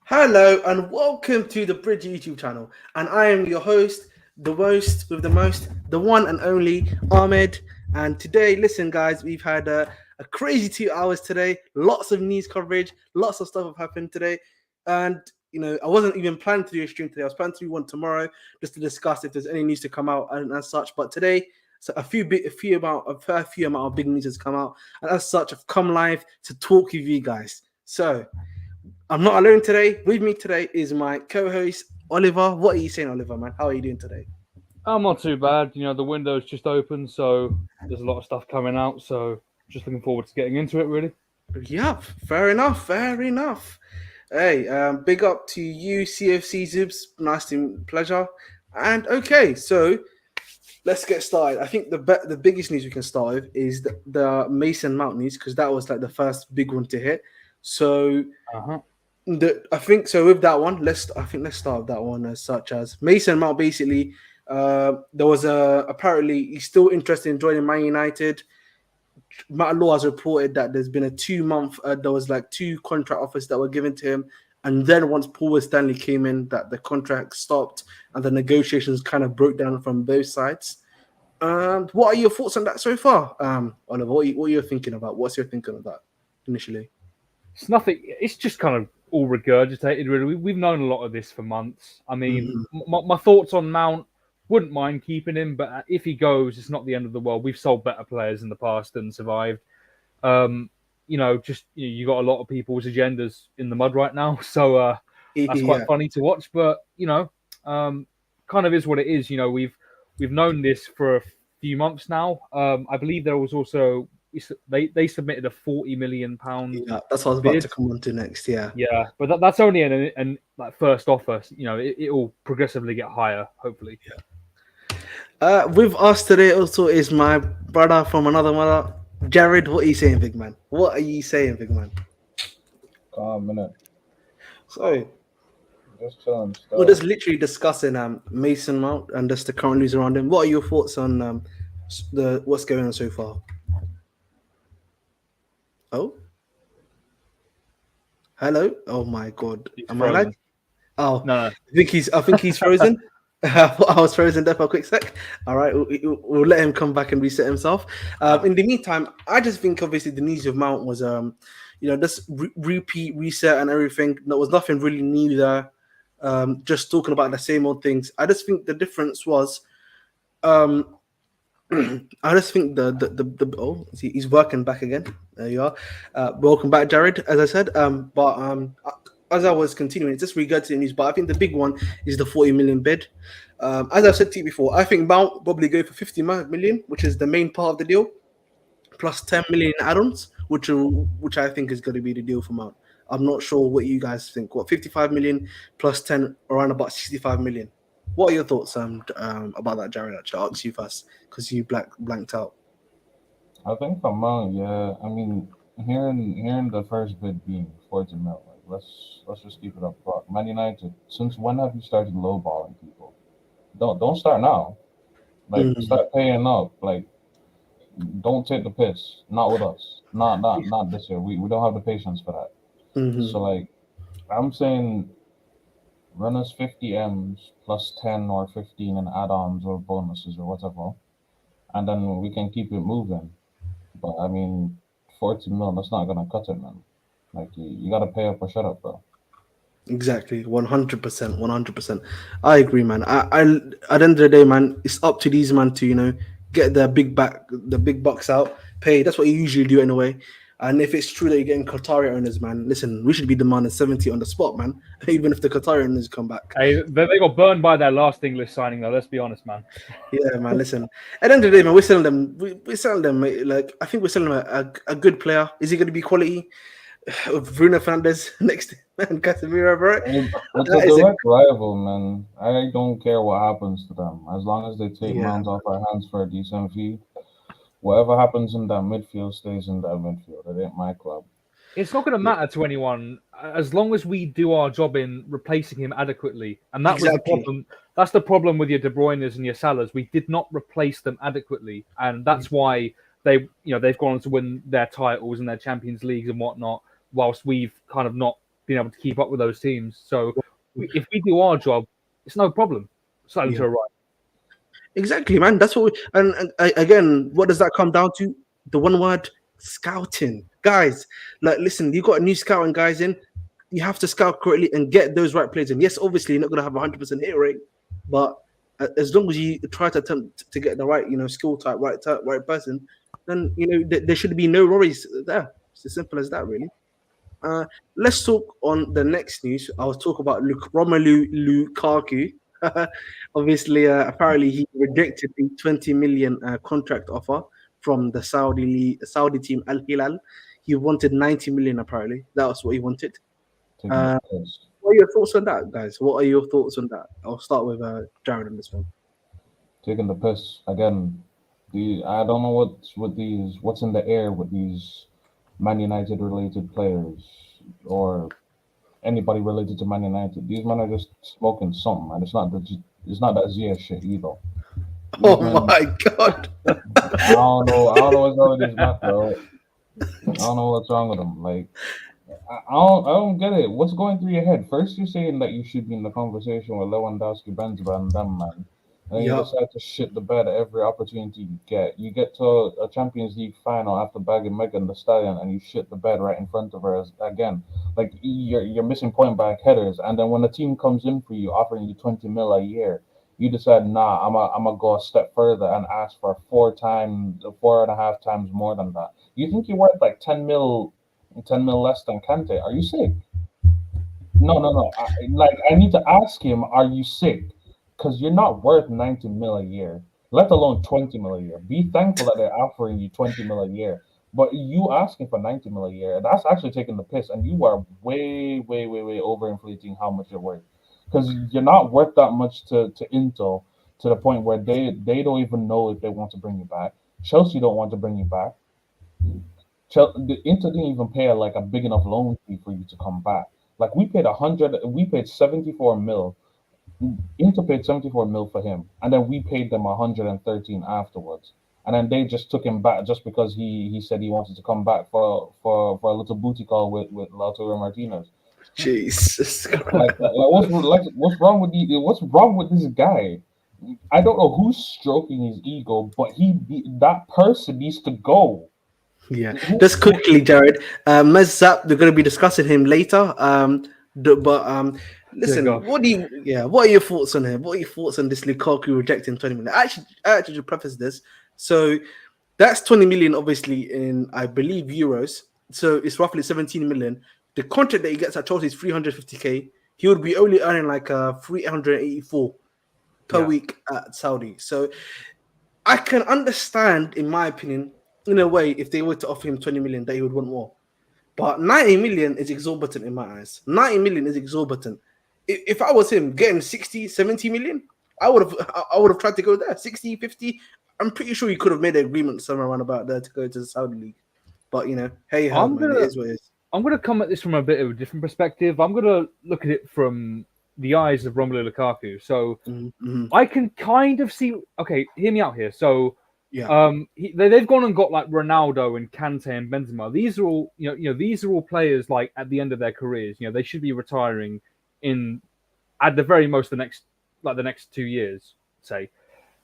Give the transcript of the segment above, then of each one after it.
Hello and welcome to the Bridge YouTube channel. And I am your host, the most with the most, the one and only Ahmed. And today, listen, guys, we've had a crazy 2 hours today. Lots of news coverage, lots of stuff have happened today. And I wasn't even planning to do a stream today. I was planning to do one tomorrow just to discuss if there's any news to come out and as such. But today, so a fair few amount of big news has come out, and as such, I've come live to talk with you guys. So I'm not alone today. With me today is my co-host Oliver. What are you saying, Oliver, man? How are you doing today? I'm not too bad. The window's just open, so there's a lot of stuff coming out. So just looking forward to getting into it, really. Yeah, fair enough. Fair enough. Hey, big up to you, CFC Zibs. Nice to pleasure. And okay, so let's get started. I think the biggest news we can start with is the Mason Mount news because that was like the first big one to hit. So Uh-huh. I think so. With that one, let's start with that one as such as Mason Mount. Basically, there was apparently he's still interested in joining Man United. Matt Law has reported that there's been a 2 month. There was like two contract offers that were given to him, and then once Paul Stanley came in, that the contract stopped and the negotiations kind of broke down from both sides. And what are your thoughts on that so far, Oliver? What are you thinking about? What's your thinking of that initially? It's nothing. It's just kind of all regurgitated, really. We've known a lot of this for months. I mean, Mm-hmm. my thoughts on Mount, wouldn't mind keeping him, but if he goes, it's not the end of the world. We've sold better players in the past and survived. You got a lot of people's agendas in the mud right now, so that's quite Yeah. funny to watch. But kind of is what it is. We've known this for a few months now. I believe there was also they submitted a £40 million Yeah, that's what I was about bid. to come on to next. Yeah. Yeah, but that's only an like first offer. It will progressively get higher, hopefully. With us today also is my brother from another mother, Jared. What are you saying, big man? What are you saying, big man? Calm minute. So Just chilling we're still. just literally discussing Mason Mount and just the current news around him. What are your thoughts on the what's going on so far? Oh, hello. Oh my God, He's am I live? frozen. Oh, No, I think he's frozen. I was frozen there for a quick sec. All right, we'll let him come back and reset himself. no. In the meantime, I just think obviously the news of Mount was just repeat reset and everything. There was nothing really new there. Just talking about the same old things. I just think the difference was um I just think the oh he's working back again. There you are. Welcome back, Jared. As I said, as I was continuing, it's just regurgitating news. But I think the big one is the 40 million bid. As I've said to you before, I think Mount will probably go for 50 million, which is the main part of the deal, plus 10 million add-ons, which I think is going to be the deal for Mount. I'm not sure what you guys think. What 55 million plus 10, around about 65 million. What are your thoughts about that, Jared? Actually, I'll ask you first because you blanked out. I think for Mount, yeah. I mean, hearing the first bid being 40 mil, like let's just keep it up front. Man United, since when have you started lowballing people? Don't start now. Like Mhm. start paying up. Like don't take the piss. Not with us. Not this year. We don't have the patience for that. So Mhm. like I'm saying run us 50 M's plus 10 or 15 in add-ons or bonuses or whatever, and then we can keep it moving. But I mean, 40 mil, that's not gonna cut it, man. Like you gotta pay up or shut up, bro. Exactly, 100%, 100%. I agree, man. At the end of the day, man, it's up to these man to get the big bucks out, pay. That's what you usually do anyway. And if it's true that you're getting Qatari owners, man, listen, we should be demanding 70 on the spot, man. Even if the Qatari owners come back. Hey, they got burned by their last English signing, though. Let's be honest, man. Yeah, man. Listen, at the end of the day, man, we're selling them. We're selling them, mate. Like I think we're selling them a good player. Is he going to be quality? With Bruno Fernandes next to man, Casemiro, bro. I mean, it's a That is a direct rival, man. I don't care what happens to them. As long as they take yeah. Mount off our hands for a decent fee, whatever happens in that midfield stays in that midfield. It ain't my club. It's not going to Yeah, matter to anyone as long as we do our job in replacing him adequately. And that was the exactly. problem. That's the problem with your De Bruyne's and your Salahs. We did not replace them adequately, and that's why they've gone on to win their titles and their Champions Leagues and whatnot. Whilst we've kind of not being able to keep up with those teams. So if we do our job, it's no problem. Starting to arrive. Exactly, man. That's what. Again, what does that come down to? The one word: scouting. Guys, like, listen, you got a new scouting guys in. You have to scout correctly and get those right players in. Yes, obviously, you're not going to have 100% hit rate, but as long as you try to attempt to get the right, skill type, right person, then there should be no worries there. It's as simple as that, really. Let's talk on the next news. I'll talk about Romelu Lukaku. Obviously, apparently he rejected the 20 million contract offer from the Saudi team Al Hilal. He wanted 90 million. Apparently, that was what he wanted. Taking the piss. What are your thoughts on that, guys? What are your thoughts on that? I'll start with Jared on this one. Taking the piss again. I don't know what's in the air with these Man United related players or anybody related to Man United. These men are just smoking something, and it's not that Zia shit either. Oh my god! I don't know what's wrong with this man, bro. I don't know what's wrong with him. Like, I don't get it. What's going through your head? First, you're saying that you should be in the conversation with Lewandowski, Benzema, and them, man. And then you decide to shit the bed at every opportunity you get. You get to a Champions League final after bagging Megan Thee Stallion, and you shit the bed right in front of her again. Like, you're missing point blank headers, and then when the team comes in for you, offering you 20 mil a year, you decide, nah, I'm gonna go a step further and ask for 4.5 times more than that. You think you're worth like 10 mil less than Kante? Are you sick? No. I need to ask him, are you sick? Because you're not worth 90 mil a year, let alone 20 mil a year. Be thankful that they're offering you 20 mil a year. But you asking for 90 mil a year, that's actually taking the piss. And you are way overinflating how much you're worth. Because you're not worth that much to Inter, to the point where they don't even know if they want to bring you back. Chelsea don't want to bring you back. The Inter didn't even pay a big enough loan fee for you to come back. Like, we paid 74 mil. Inter paid 74 mil for him, and then we paid them 113 afterwards. And then they just took him back just because he said he wanted to come back for a little booty call with Lautaro Martinez. Jesus Christ. What's wrong with this guy? I don't know who's stroking his ego, but that person needs to go. Yeah, just quickly, Jared. Mezzap, they're going to be discussing him later. Listen, what are your thoughts on him? What are your thoughts on this Lukaku rejecting 20 million? I actually should preface this. So that's 20 million, obviously, in, I believe, euros. So it's roughly 17 million. The contract that he gets at Chelsea is 350k. He would be only earning 384 per week at Saudi. So I can understand, in my opinion, in a way, if they were to offer him 20 million, that he would want more. But 90 million is exorbitant in my eyes. 90 million is exorbitant. If I was him getting 60, 70 million, I would have tried to go there. 60, 50. I'm pretty sure he could have made an agreement somewhere around about there to go to the Saudi League. But, hey, it is what it is. I'm going to come at this from a bit of a different perspective. I'm going to look at it from the eyes of Romelu Lukaku. So I can kind of see. Okay, hear me out here. So they've gone and got like Ronaldo and Kante and Benzema. These are all these are all players like at the end of their careers. They should be retiring at the very most the next 2 years. Say,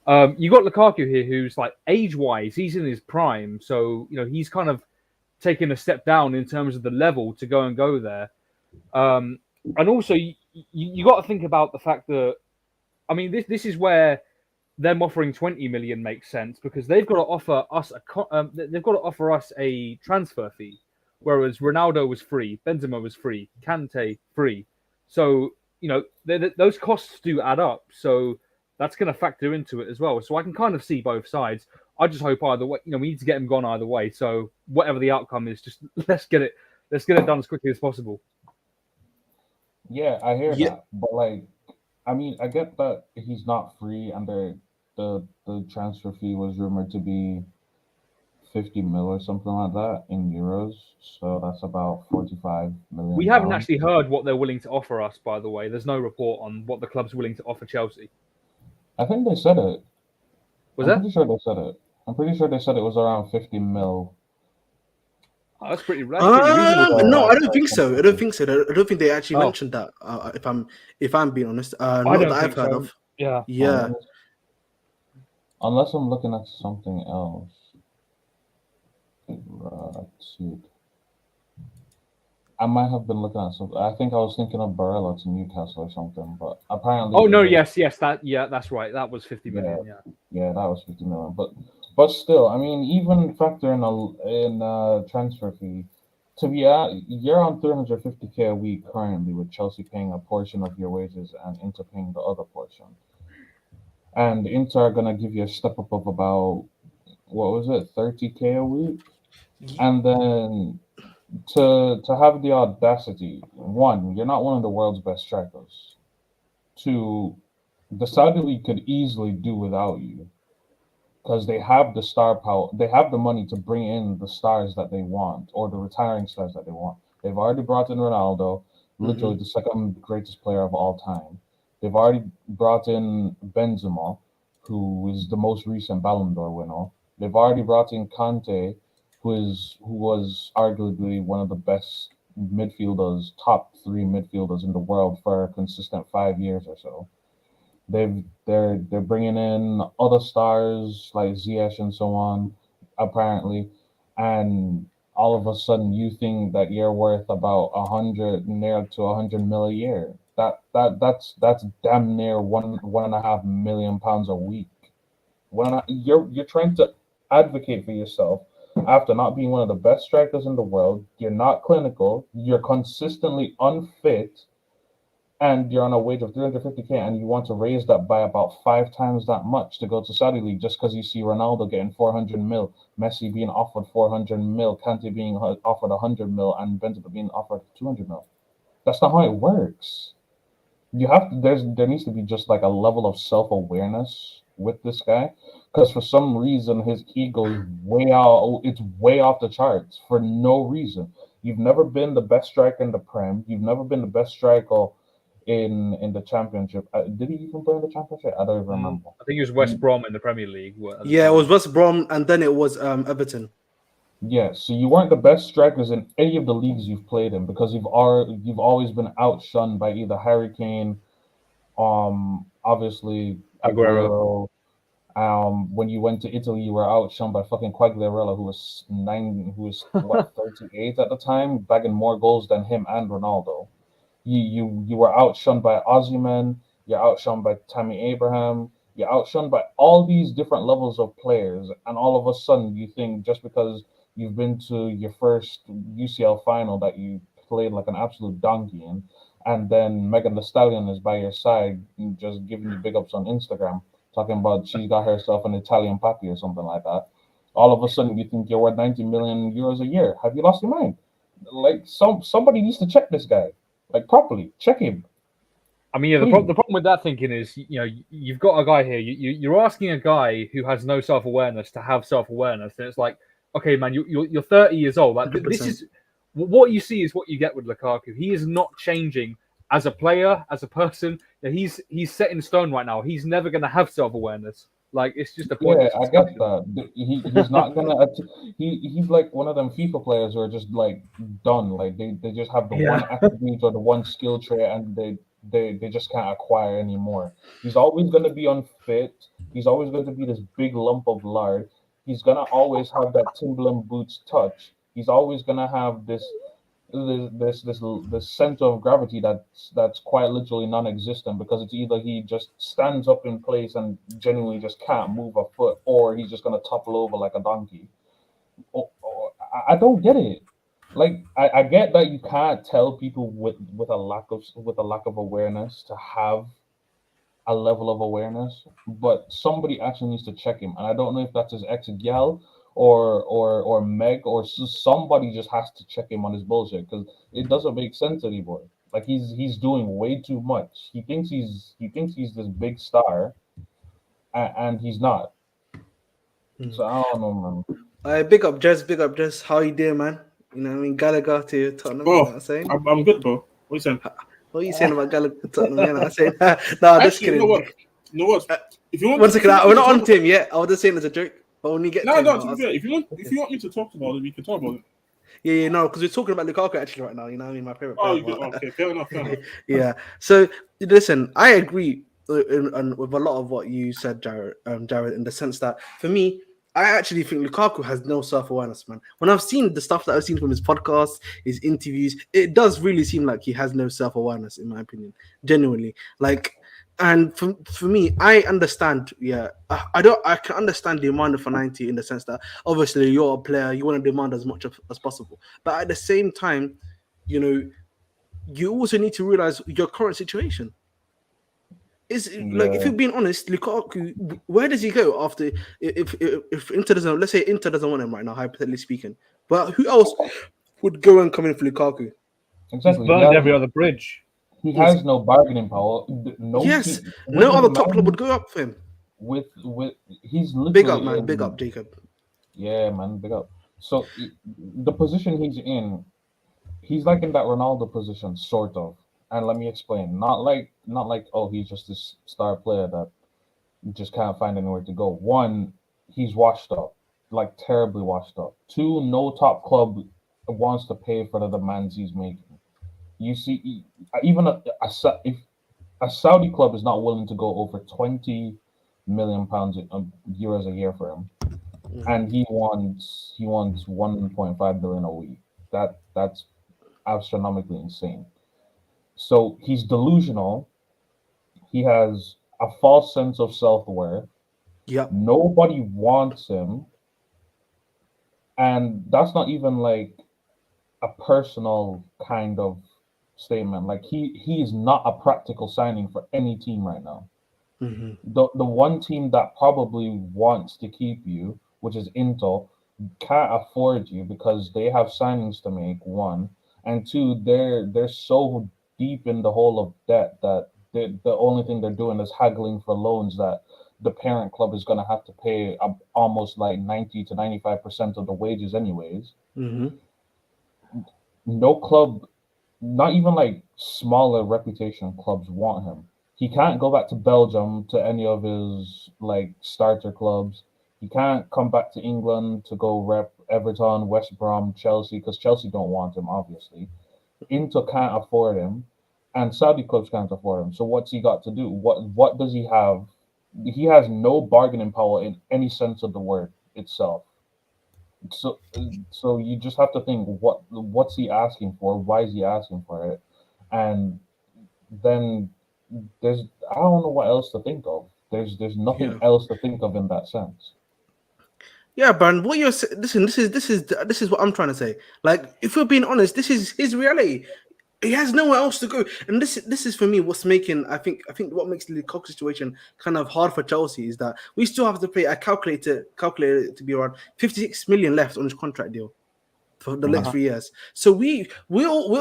you got Lukaku here, who's like age wise, he's in his prime. So he's kind of taking a step down in terms of the level to go there. And also, you got to think about the fact that, I mean, this is where them offering 20 million makes sense, because they've got to offer us a transfer fee, whereas Ronaldo was free, Benzema was free, Kante free. So those costs do add up. So that's going to factor into it as well. So I can kind of see both sides. I just hope either way. We need to get him gone either way. So whatever the outcome is, just let's get it done as quickly as possible. Yeah, I hear that, but I mean, I get that he's not free, and the transfer fee was rumored to be 50 mil or something like that in euros. So that's about 45 million. We haven't actually heard what they're willing to offer us, by the way. There's no report on what the club's willing to offer Chelsea. I think they said it. I'm pretty sure they said it. I'm pretty sure they said it was around 50 mil. Oh, that's pretty reasonable. No, I don't that's think so. I don't think so. I don't think they actually Oh. mentioned that. If I'm being honest, I not don't that I've think heard so. of. Yeah. Yeah. Unless I'm looking at something else. Right. I might have been looking at something. I think I was thinking of Barella to Newcastle or something, but apparently. Oh no, yes, that's right. That was 50 Yeah, million. Yeah. yeah, that was 50 million. But still, I mean, even factor in a transfer fee. To be you're on 350K a week currently, with Chelsea paying a portion of your wages and Inter paying the other portion. And Inter are gonna give you a step up of about, what was it, 30K a week, and then to have the audacity, one, you're not one of the world's best strikers. Two, the Saudi League could easily do without you, because they have the star power, they have the money to bring in the stars that they want, or the retiring stars that they want. They've already brought in Ronaldo, literally the second greatest player of all time. They've already brought in Benzema, who is the most recent Ballon d'Or winner. They've already brought in Kante, who was arguably one of the best midfielders, top three midfielders in the world for a consistent 5 years or so. They're bringing in other stars like Ziyech and so on, apparently, and all of a sudden you think that you're worth about 100, near to 100 mil a year. That's damn near £1.5 million a week. You're trying to advocate for yourself after not being one of the best strikers in the world. You're not clinical. You're consistently unfit, and you're on a wage of 350K, and you want to raise that by about 5 times that much to go to Saudi League just because you see Ronaldo getting 400 mil, Messi being offered 400 mil, Kante being offered 100 mil, and Benzema being offered 200 mil. That's not how it works. You have to, there needs to be just like a level of self-awareness with this guy, because for some reason his ego is way out. It's way off the charts for no reason. You've never been the best striker in the Prem. You've never been the best striker in the Championship. Did he even play in the Championship? I don't even remember. I think it was West Brom in the Premier League. Yeah, it was West Brom, and then it was Everton. Yeah, so you weren't the best strikers in any of the leagues you've played in, because you've always been outshunned by either Harry Kane, obviously Aguero. When you went to Italy, you were outshone by fucking Quagliarella, who was what, 38 at the time, bagging more goals than him and Ronaldo. You were outshone by Osimhen, you're outshone by Tammy Abraham, you're outshone by all these different levels of players, and all of a sudden you think just because you've been to your first UCL final that you played like an absolute donkey in, and then Megan Thee Stallion is by your side just giving you big ups on Instagram, talking about she got herself an Italian papi or something like that. All of a sudden you think you're worth 90 million euros a year. Have you lost your mind? Like, somebody needs to check this guy. Like, properly check him. I mean, yeah, the problem with that thinking is, you've got a guy here. You're asking a guy who has no self-awareness to have self-awareness, and it's like, okay, man, you're 30 years old. Like, this is what you see is what you get with Lukaku. He is not changing as a player, as a person. He's set in stone right now. He's never going to have self-awareness. Like, it's just a point. Yeah, I get that. He's not gonna. He's like one of them FIFA players who are just like done. Like they just have the one attribute or the one skill trait, and they just can't acquire anymore. He's always gonna be unfit. He's always going to be this big lump of lard. He's gonna always have that Timberland boots touch. He's always gonna have this center of gravity that's quite literally non-existent, because it's either he just stands up in place and genuinely just can't move a foot, or he's just gonna topple over like a donkey. I don't get it. Like, I get that you can't tell people with a lack of awareness to have a level of awareness, but somebody actually needs to check him, and I don't know if that's his ex-gal or Meg, or somebody just has to check him on his bullshit, because it doesn't make sense anymore. Like, he's doing way too much. He thinks he's this big star, and he's not. So I don't know, man. Big up Jess. How you doing, man? You know what I mean? Gallagher to Tottenham. Bro, you know what I'm saying? I'm good, bro. What are you saying? What are you saying about Gallagher to Tottenham? You know what I'm saying? No, just kidding. You know what? If you want, one second, we're not on to him yet. I was just saying as a joke. But when you get if you want me to talk about it, we can talk about it. Yeah, no, because we're talking about Lukaku actually right now. You know, what I mean, my favorite Oh, player. But... okay, fair enough. yeah. So listen, I agree with a lot of what you said, Jared, in the sense that for me, I actually think Lukaku has no self-awareness, man. When I've seen the stuff that I've seen from his podcasts, his interviews, it does really seem like he has no self-awareness, in my opinion. Genuinely, like, and for me, I understand. Yeah, I can understand demand for 90 in the sense that obviously you're a player, you want to demand as much as possible, but at the same time, you know, you also need to realize your current situation. Is like, if Yeah, you're being honest, Lukaku, where does he go after if Inter doesn't, let's say Inter doesn't want him right now, hypothetically speaking, but who else would go and come in for Lukaku? He's exactly. burned every other bridge. He has no bargaining power. No Yes, team no with the other top club man would go up for him. with he's Big up, literally man, big in. up, Jacob. Yeah, man, big up. So the position he's like in that Ronaldo position, sort of. And let me explain. Not like oh, he's just this star player that just can't find anywhere to go. One, he's washed up, like terribly washed up. Two, no top club wants to pay for the demands he's making. You see, even if a Saudi club is not willing to go over 20 million pounds euros a year for him, and he wants 1.5 billion a week. That's astronomically insane. So he's delusional. He has a false sense of self worth. Yep. Nobody wants him, and that's not even like a personal kind of statement. Like he is not a practical signing for any team right now. Mm-hmm. The one team that probably wants to keep you, which is Inter, can't afford you because they have signings to make. One and two, they're so deep in the hole of debt that the only thing they're doing is haggling for loans that the parent club is going to have to pay almost like 90 to 95% of the wages anyways. Mm-hmm. No club, not even like smaller reputation clubs want him. He can't go back to Belgium to any of his like starter clubs. He can't come back to England to go rep Everton, West Brom, Chelsea because Chelsea don't want him obviously. Inter can't afford him, and Saudi clubs can't afford him. So what's he got to do? What does he have? He has no bargaining power in any sense of the word itself. So so you just have to think what's he asking for? Why is he asking for it? And then there's I don't know what else to think of. There's nothing Yeah. else to think of in that sense. Yeah, Bran. What you're listen. This is what I'm trying to say. Like, if we're being honest, this is his reality. He has nowhere else to go, and this is for me what's making I think what makes the Lukaku situation kind of hard for Chelsea is that we still have to pay. I calculated it to be around 56 million left on his contract deal for the next Uh-huh. 3 years. So we're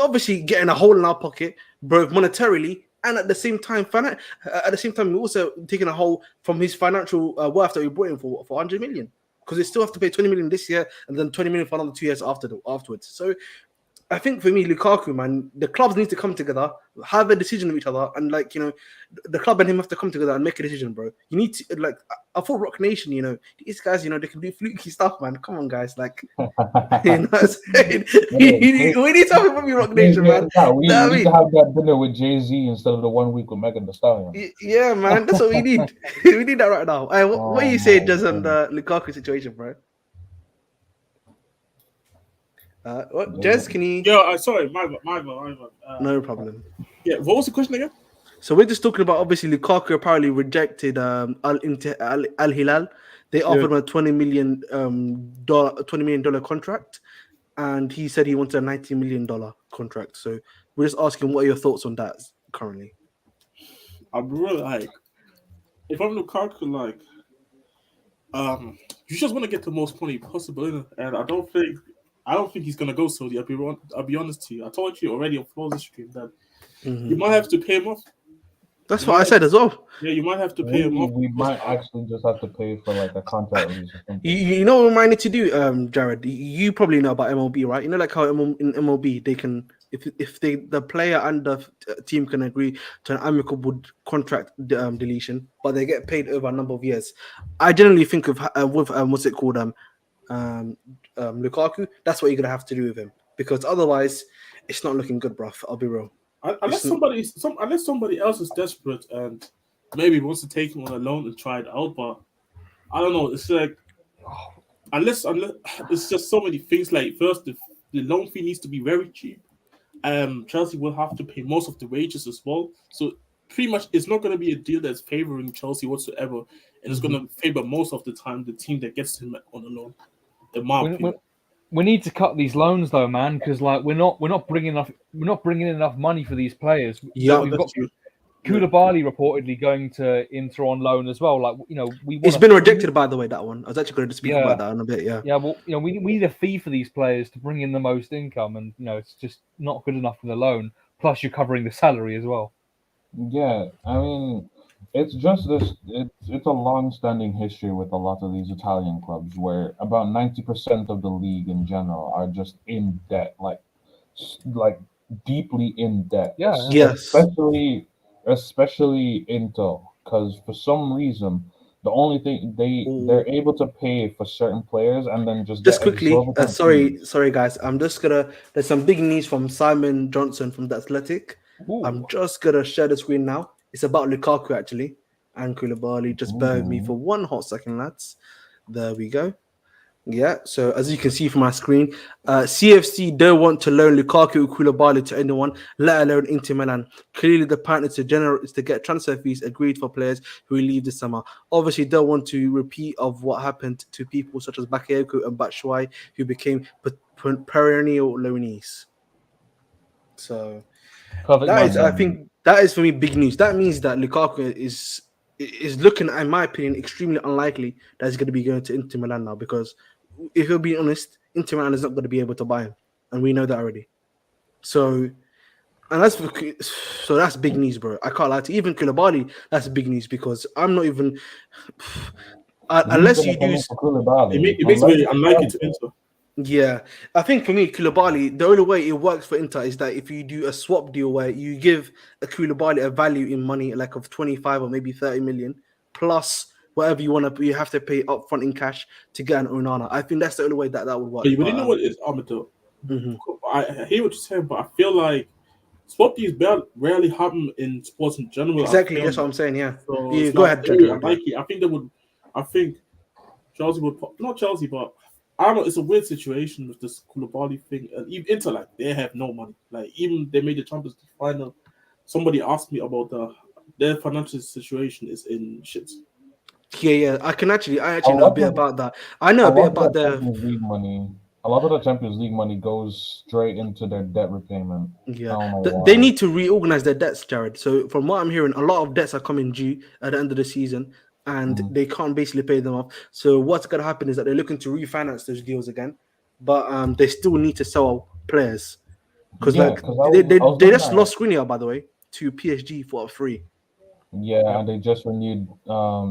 obviously getting a hole in our pocket, both monetarily and at the same time, we're also taking a hole from his financial worth that we brought in for 100 million because we still have to pay 20 million this year and then 20 million for another 2 years afterwards. So I think for me, Lukaku, man, the clubs need to come together, have a decision with each other, and the club and him have to come together and make a decision, bro. You need to I thought Rock Nation, these guys, they can do fluky stuff, man. Come on, guys, what I'm saying? We need something from you, Rock Nation, man. We Know what I need to mean? have that dinner with Jay-Z instead of the 1 week with Megan Thee Stallion. Yeah, man, that's what we need. We need that right now. Hey, what Oh you say, my just on God. the Lukaku situation, bro? What, Yeah. Jez? Can you? Yeah, sorry, my bad. No problem. Yeah, what was the question again? So we're just talking about obviously Lukaku apparently rejected Al Hilal. They offered him a $20 million contract, and he said he wanted a $90 million contract. So we're just asking, what are your thoughts on that currently? I'm really if I'm Lukaku, you just want to get the most money possible, innit? And I don't think he's gonna go Saudi. I'll be honest to you. I told you already on Flaw's stream that you might have to pay him off. That's You what I might said as well. Yeah, you might have to pay him off. We might actually just have to pay for like a contract release or something. You know what we might need to do, Jared? You probably know about MLB, right? You know, like how in MLB they can, if the player and the team can agree to an amicable contract deletion, but they get paid over a number of years. I generally think of with what's it called Lukaku, that's what you're gonna have to do with him because otherwise, it's not looking good, bruv. I'll be real. Unless somebody else is desperate and maybe wants to take him on a loan and try it out, but I don't know. It's like unless it's just so many things. Like first, the loan fee needs to be very cheap. Chelsea will have to pay most of the wages as well. So pretty much, it's not going to be a deal that's favoring Chelsea whatsoever, and it's going to favor most of the time the team that gets him on a loan. In my opinion. We need to cut these loans though, man, because like we're not bringing in enough money for these players. Yeah, we've got Koulibaly reportedly going to Inter on loan as well. Like it's been rejected by the way. That one I was actually going to speak about that in a bit. Yeah. Yeah, well, we need a fee for these players to bring in the most income, and it's just not good enough for the loan. Plus, you're covering the salary as well. Yeah, I mean, it's just this. It's a long-standing history with a lot of these Italian clubs, where about 90% of the league in general are just in debt, like deeply in debt. Yeah. Yes. Especially Inter, because for some reason the only thing they're able to pay for certain players and then just quickly. exorbitant fees. Sorry, guys. I'm just gonna. There's some big news from Simon Johnson from The Athletic. Ooh. I'm just gonna share the screen now. It's about Lukaku actually and Koulibaly. Just bear with me for one hot second, lads. There we go. Yeah, so as you can see from my screen, CFC don't want to loan Lukaku or Koulibaly to anyone, let alone Inter Milan. Clearly, the plan is to get transfer fees agreed for players who leave this summer. Obviously, don't want to repeat of what happened to people such as Bakayoko and Batshuayi, who became perennial loanees. So, I think that is for me big news. That means that Lukaku is looking, in my opinion, extremely unlikely that he's going to be going to Inter Milan now because, if you're being honest, Inter Milan is not going to be able to buy him, and we know that already. So that's big news, bro. I can't lie to you. Even Koulibaly, that's big news because I'm not even unless you do. It makes me unlikely to Inter. Yeah, I think for me, Koulibaly, the only way it works for Inter is that if you do a swap deal where you give a Koulibaly a value in money like of 25 or maybe 30 million plus whatever you want to, you have to pay upfront in cash to get an Onana. I think that's the only way that would work. But you know what it is, Amato? I hear what you're saying, but I feel like swap deals rarely happen in sports in general. Exactly, that's what I'm saying. Yeah. So Yeah, go ahead, Jack. I think Chelsea would not Chelsea, but I don't know. It's a weird situation with this Koulibaly thing, and even Inter, like they have no money. Like even they made the Champions League final. Somebody asked me about their financial situation is in shit. Yeah. I actually know a bit about that. I know a bit about the Champions League money. A lot of the Champions League money goes straight into their debt repayment. Yeah, they need to reorganize their debts, Jared. So from what I'm hearing, a lot of debts are coming due at the end of the season, and they can't basically pay them off. So what's going to happen is that they're looking to refinance those deals again, but they still need to sell players because they just lost Skriniar, by the way, to PSG for free. Yeah, and they just renewed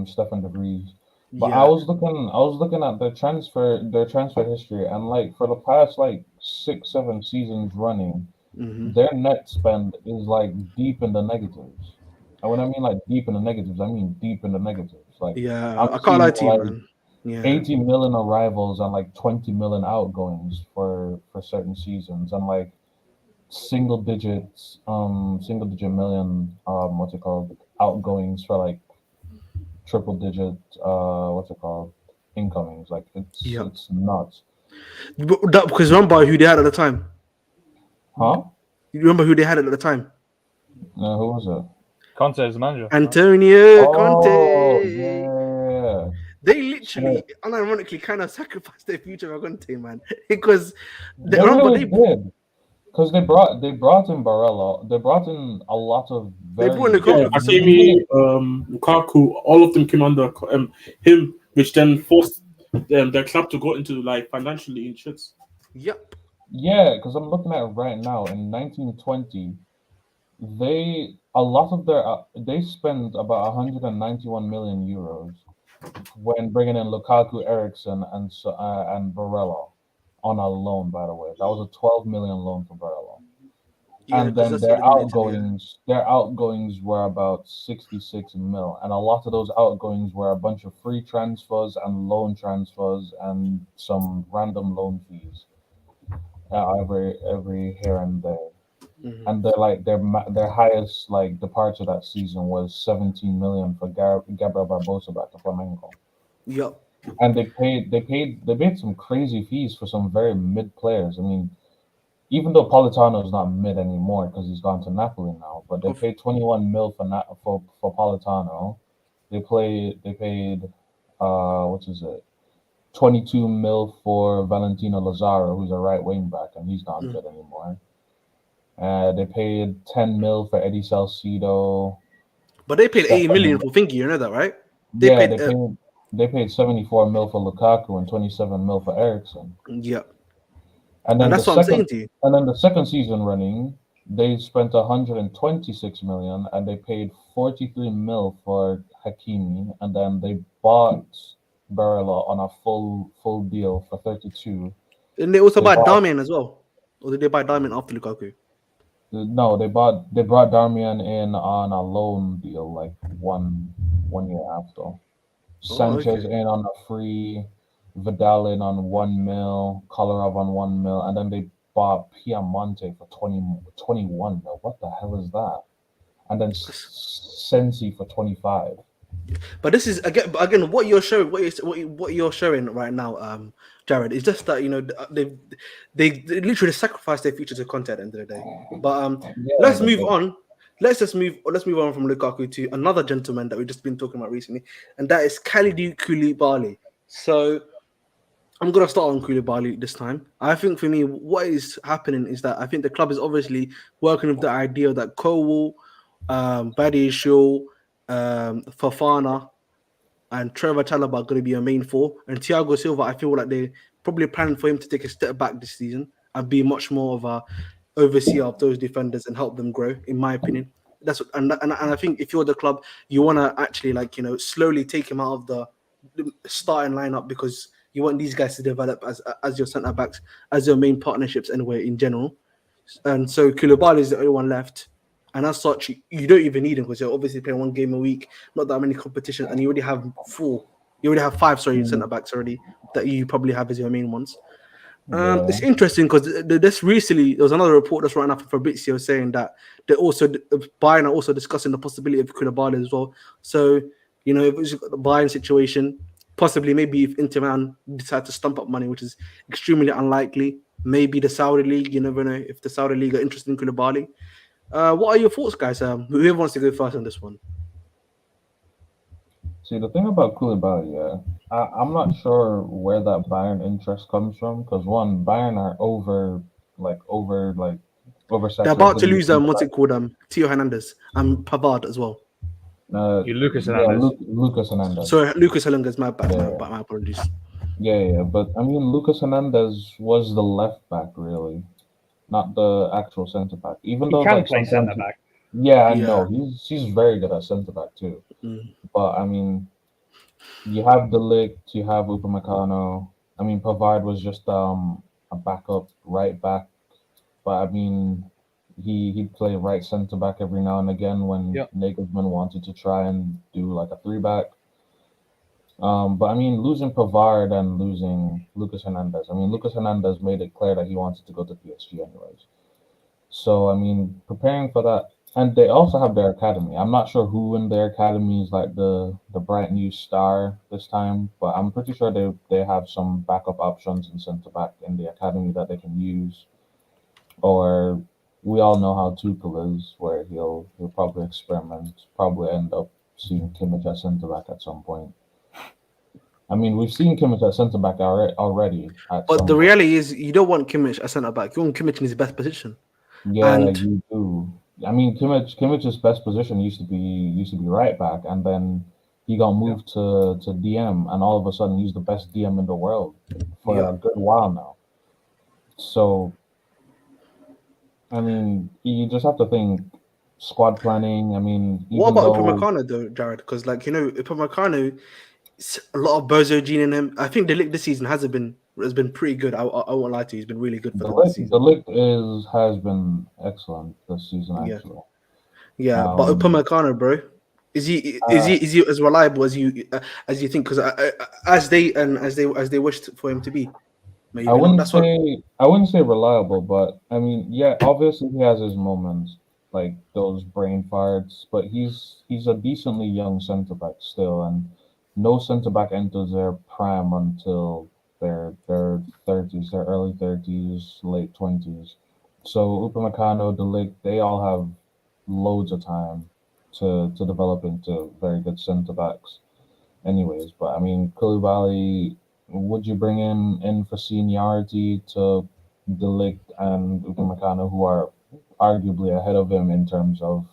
Stefan de Vries. But I was looking at their transfer history, and like for the past like 6-7 seasons running, their net spend is like deep in the negatives. And when I mean like deep in the negatives, I mean deep in the negatives. Like I can't lie to you, man. Yeah. 80 million arrivals and like 20 million outgoings for certain seasons, and like single digit million outgoings for like triple digit incomings. Like it's nuts. Because remember who they had at the time? Huh? You remember who they had at the time? Who was it? Conte as the manager. Antonio Conte. Yeah. They literally, unironically, kind of sacrificed their future for Conte, man. Because they did. Because they brought in Barella. They brought in a lot of very. They brought in Lukaku. Hakimi, Lukaku, all of them came under him, which then forced their club to go into like financially in shits. Yep. Yeah, because I'm looking at it right now. In 1920, they spent about 191 million euros when bringing in Lukaku, Eriksen, and Barella on a loan. By the way, that was a 12 million loan for Barella. Yeah, and because then that's what they need to do. Yeah. their outgoings were about 66 mil, and a lot of those outgoings were a bunch of free transfers and loan transfers and some random loan fees every here and there. Mhm. And they're like their highest like departure that season was 17 million for Gabriel Barbosa back to Flamengo. Yep. And they paid some crazy fees for some very mid players. I mean, even though Politano is not mid anymore because he's gone to Napoli now, but they Of- paid 21 mil for Politano. They paid what is it, 22 mil for Valentino Lazaro, who's a right wing back, and he's not Mm. good anymore. They paid 10 mil for Eddie Salcido. But they paid 80 million Seven- for Thingy, you know that, right? They Yeah, paid. they paid 74 mil for Lukaku and 27 mil for Ericsson. Yeah, And and then that's what I'm saying to you. the second season running, they spent 126 million and they paid 43 mil for Hakimi, and then they bought Barella on a full deal for 32. And they also They buy bought Darmian as well. Or did they buy Darmian after Lukaku? no, they brought Darmian in on a loan deal like one year after. Oh, Sanchez okay. in on a free, Vidal in on 1 mil, Kolarov on 1 mil, and then they bought Piamonte for 21 mil. What the hell is that? And then Sensi for 25. But this is again what you're showing. What you're showing right now, Jared, is just that they literally sacrificed their future to content at the end of the day. But Yeah, let's they move did. on. Let's move on from Lukaku to another gentleman that we've just been talking about recently, and that is Kalidou Koulibaly. So I'm gonna start on Koulibaly this time. I think for me, what is happening is that I think the club is obviously working with the idea that Cole, Badiashile, Fafana, and Trevor Chalobah are going to be a main four. And Thiago Silva, I feel like they're probably planning for him to take a step back this season and be much more of a overseer of those defenders and help them grow. In my opinion, that's what, and I think if you're the club, you want to actually slowly take him out of the starting lineup because you want these guys to develop as your centre backs, as your main partnerships anyway in general. And so Koulibaly is the only one left. And as such, you don't even need him because you're obviously playing one game a week, not that many competitions, and you already have four. You already have five, sorry, centre backs already that you probably have as your main ones. Yeah. It's interesting because this recently there was another report that's right now from Fabrizio saying that they're also Bayern are also discussing the possibility of Koulibaly as well. So if it's the Bayern situation, possibly maybe if Inter Milan decide to stump up money, which is extremely unlikely, maybe the Saudi League. You never know if the Saudi League are interested in Koulibaly. What are your thoughts, guys? Whoever wants to go first on this one? See, the thing about Koulibaly, yeah, I'm not sure where that Bayern interest comes from because one, Bayern are They're about oversaturated to in lose what's it called? Tio Hernandez and Pavard as well. You Lucas Yeah, Hernandez. Lucas Hernandez. Sorry, Lucas Hernandez. My bad. Yeah. My apologies. Yeah, but I mean, Lucas Hernandez was the left back, really, not the actual centre back. Even He though, can like, play sometimes centre back. yeah, I Yeah. know he's very good at centre back too. Mm. But I mean, you have De Ligt, you have Upamecano. I mean, Pavard was just a backup right back, but I mean, he'd play right centre back every now and again when Yep. Nagelsmann wanted to try and do like a 3-back. But I mean, losing Pavard and losing Lucas Hernandez. I mean, Lucas Hernandez made it clear that he wanted to go to PSG anyways. So I mean, preparing for that, and they also have their academy. I'm not sure who in their academy is like the bright new star this time, but I'm pretty sure they have some backup options in centre back in the academy that they can use. Or we all know how Tuchel is, where he'll probably experiment, probably end up seeing Kimmich at centre back at some point. I mean, we've seen Kimmich at centre back already. But the reality is, you don't want Kimmich as centre back. You want Kimmich in his best position. Yeah, And you do. I mean, Kimmich's best position used to be right back, and then he got moved to DM, and all of a sudden he's the best DM in the world for a good while now. So, I mean, you just have to think squad planning. I mean, what even about though Upamecano though, Jared? Because Upamecano, a lot of bozo gene in him. I think the league this season hasn't been has been pretty good. I won't lie to you, he's been really good for The them this lick, the season. lick has been excellent this season Yeah, actually. yeah. But Um, Upamecano, bro, uh, is he as reliable as you think? Because as they wished for him to be, maybe not. That's what. I wouldn't say reliable, but I mean, yeah, obviously he has his moments, like those brain farts, but he's a decently young centre back still, and no centre back enters their prime until their thirties, their early thirties, late twenties. So Upamecano, De Ligt, they all have loads of time to develop into very good centre backs anyways. But I mean, Koulibaly, would you bring him in for seniority to De Ligt and Upamecano, who are arguably ahead of him in terms of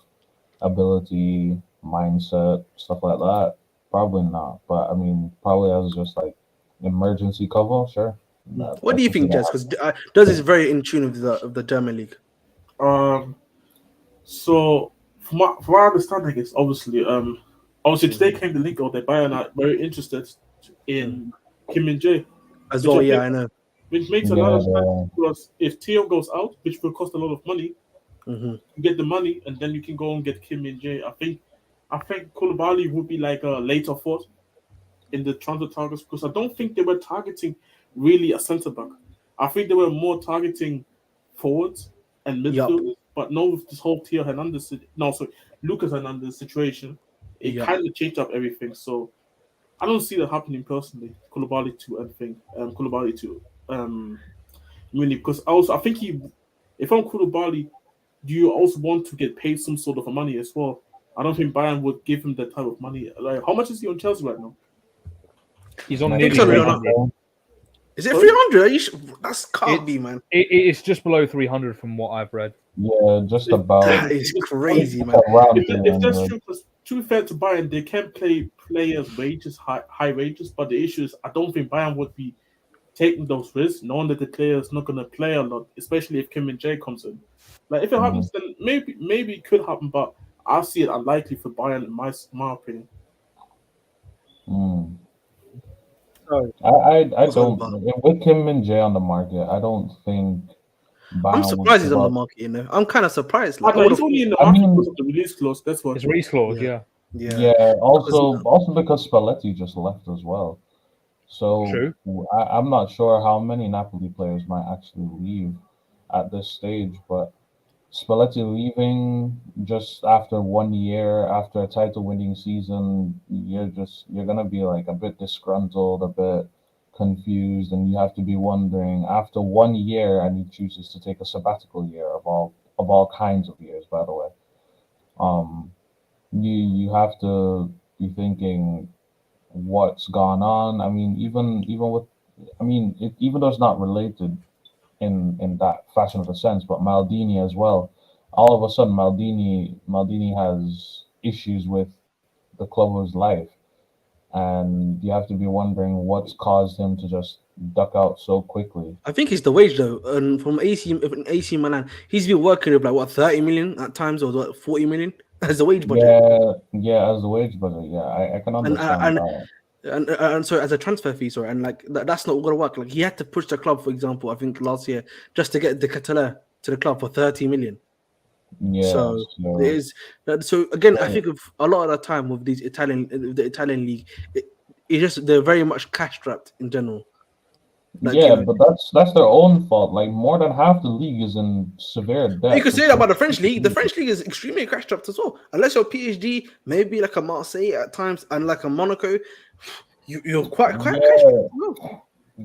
ability, mindset, stuff like that? Probably not. But I mean, probably as just like emergency cover, sure. What I do you can see think, Jess? that. Because Does is very in tune of the German league. So from my understanding, it's obviously today came the link out that Bayern are very interested in Kim Min Jae, As which well, I yeah, think I know. which makes a lot Yeah, of sense because if Theo goes out, which will cost a lot of money, Hmm. you get the money and then you can go and get Kim Min Jae. I think Koulibaly would be like a later thought in the transfer targets because I don't think they were targeting really a centre back. I think they were more targeting forwards and Yup, midfielders. But no, with this whole Theo Hernandez, no, sorry, Lucas Hernandez situation, it yup. kind of changed up everything. So I don't see that happening personally. Koulibaly to Munich because also I think if I'm Koulibaly, do you also want to get paid some sort of money as well? I don't think Bayern would give him that type of money. Like, how much is he on Chelsea right now? He's on like I think nearly so. No, 300. no. Is it Sorry? 300? Are you That's can't be, It's man. it's just below 300 from what I've read. yeah, just If, about That is if, crazy, man. around if that's 300. true, because to be fair to Bayern, they can play players' wages, high wages, but the issue is I don't think Bayern would be taking those risks, knowing that the player is not going to play a lot, especially if Kim and Jae comes in. Like if it Mhm. happens, then maybe it could happen, but I see it unlikely for Bayern in my opinion. Mm. So I What's on don't about? with Kim and Jay on the market. I don't think I'm Bayern would surprised he's give on the up. market. I'm kind of surprised. I Like I know would he's have only thought. in the I market because mean, of the release clause. That's why. his release clause, Yeah, yeah, yeah. yeah. Because Also because Spalletti just left as well. So true. I'm not sure how many Napoli players might actually leave at this stage, but Spalletti leaving just after 1 year after a title-winning season, you're gonna be like a bit disgruntled, a bit confused, and you have to be wondering after 1 year, and he chooses to take a sabbatical year of all kinds of years, by the way. Um, you have to be thinking what's gone on. I mean, even with, I mean, even though it's not related in that fashion of a sense, but Maldini as well. All of a sudden, Maldini has issues with the club of his life, and you have to be wondering what's caused him to just duck out so quickly. I think it's the wage though. And from AC Milan, he's been working with like what 30 million at times or what 40 million as the wage budget. Yeah, yeah, as the wage budget, yeah, I can And understand that. and so as a transfer fee, sorry, and like that's not gonna work. Like he had to push the club, for example, I think last year just to get the Catalan to the club for 30 million. Yeah, So there so is so again, I yeah, think of a lot of the time with the Italian league, it's just they're very much cash strapped in general. Like yeah, but that's their own fault. Like more than half the league is in severe you debt could say because that about the French league. The French league is extremely cash strapped as well. Unless you're PSG, maybe like a Marseille at times, and like a Monaco, you're quite cash strapped yeah, as well.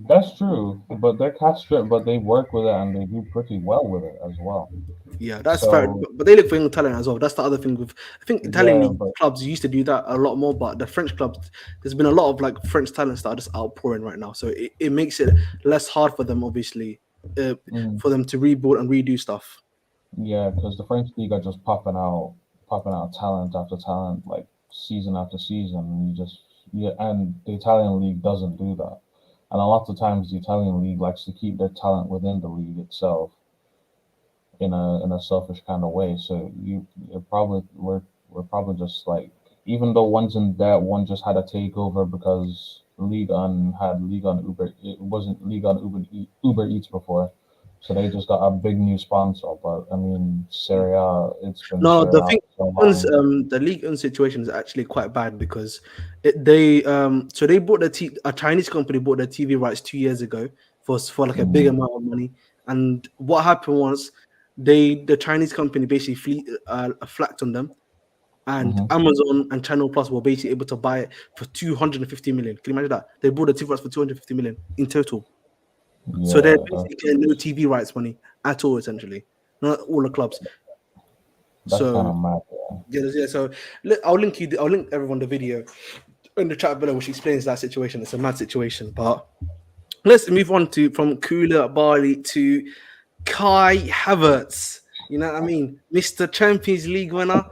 that's true, but they're cash strapped, but they work with it and they do pretty well with it as well. Yeah, that's fair. So But they look for young talent as well. That's the other thing with I think Italian yeah, league but clubs used to do that a lot more, but the French clubs, there's been a lot of like French talents that are just outpouring right now. So it makes it less hard for them, obviously, uh, mm, for them to rebuild and redo stuff. yeah, because the French league are just popping out talent after talent, like season after season. And you just yeah, and the Italian league doesn't do that. And a lot of times, the Italian league likes to keep their talent within the league itself in a selfish kind of way. So you're probably we're probably just like even though one's in debt, one just had a takeover because League on had League on Uber. It wasn't League on Uber Eats before, so they just got a big new sponsor. But I mean, Serie A, it's been No, Serie the A thing, for so long. the League One situation is actually quite bad because they so they bought a Chinese company bought the TV rights 2 years ago for like a big Mhm. amount of money, and what happened was the Chinese company basically flacked on them, and Mhm. Amazon and Channel Plus were basically able to buy it for 250 million. Can you imagine that? They bought the TV rights for 250 million in total. So they're Yeah, basically getting no TV rights money at all, essentially. Not all the clubs. that's kind So of mad. Yeah. yeah. So I'll link everyone the video in the chat below, which explains that situation. It's a mad situation, but let's move on to from Kula Bali to Kai Havertz. You know what I mean, Mr. Champions League winner,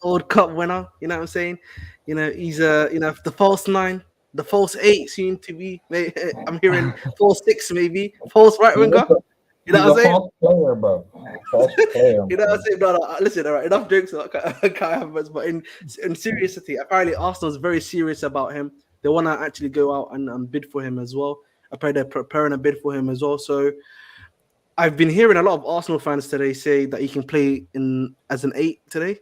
World Cup winner. You know what I'm saying? You know he's the false nine, the false eight soon to be. I'm hearing false six, maybe false right He's winger. a, You know he's what I'm a saying? false player, bro. False player, You know what I'm man. saying? No, listen, all right, enough jokes about Kai Havertz, but in seriously, apparently Arsenal's very serious about him. They want to actually go out and bid for him as well. Apparently they're preparing a bid for him as well. So I've been hearing a lot of Arsenal fans today say that he can play in as an eight today.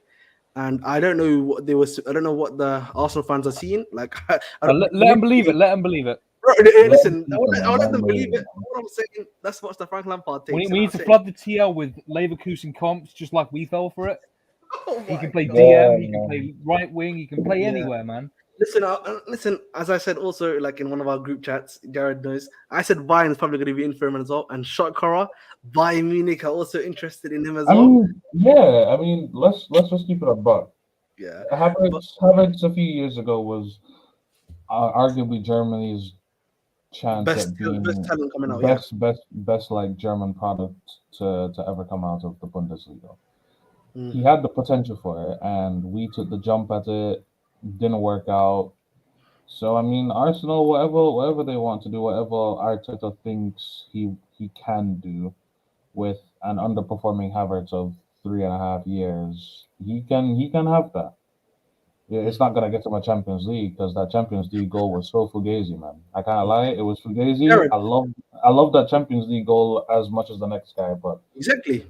And I don't know what they was. I don't know what the Arsenal fans are seeing. Like, I don't, Let them believe it. Let them believe it. Bro, Let him listen, keep him, I man. want Let them him believe believe it. it. What I'm saying, that's what the Frank Lampard takes. We You know need what to I'm saying? flood the TL with Leverkusen comps, just like we fell for it. Oh He my can play God. Yeah, DM. He can man. play right wing. He can play Yeah. anywhere, man. Listen. As I said, also like in one of our group chats, Jared knows. I said Bayern is probably going to be in for him as well, and Shotcora, Bayern Munich are also interested in him as I well. mean, yeah. I mean, let's just keep it a buck. Yeah, but Havertz a few years ago was arguably Germany's chance at best being talent coming out. Yeah, best like German product to ever come out of the Bundesliga. Mm. He had the potential for it, and we took the jump at it. Didn't work out. So I mean, Arsenal, whatever they want to do, whatever Arteta thinks he can do with an underperforming Havertz of 3.5 years, he can have that. Yeah, it's not gonna get to my Champions League because that Champions League goal was so fugazi, man. I can't lie, it was fugazi. Jared, I love that Champions League goal as much as the next guy, but exactly.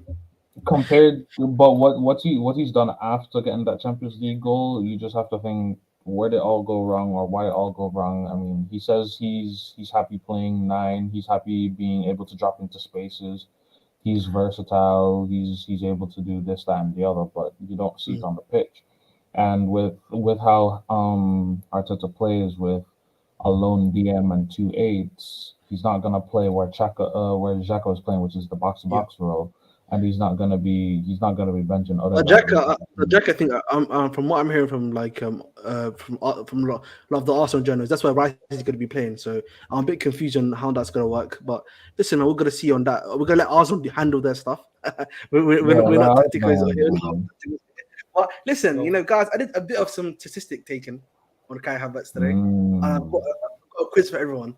but what he's done after getting that Champions League goal, you just have to think where did it all go wrong or why it all go wrong. I mean, he says he's happy playing nine, he's happy being able to drop into spaces, he's versatile, he's able to do this, that, and the other, but you don't see it Mm. on the pitch. And with how Arteta plays with a lone DM and two eights, he's not gonna play where Xhaka is playing, which is the box to Yeah. box role, and he's not gonna be benching other guys. Jack, I think from what I'm hearing from from a lot of the Arsenal journalists, that's why Rice is going to be playing. So I'm a bit confused on how that's going to work. But listen, man, we're going to see on that. We're going to let Arsenal handle their stuff. We're not tactical. But listen, guys, I did a bit of some statistic taken on Kai Havertz today. And I've got a quiz for everyone.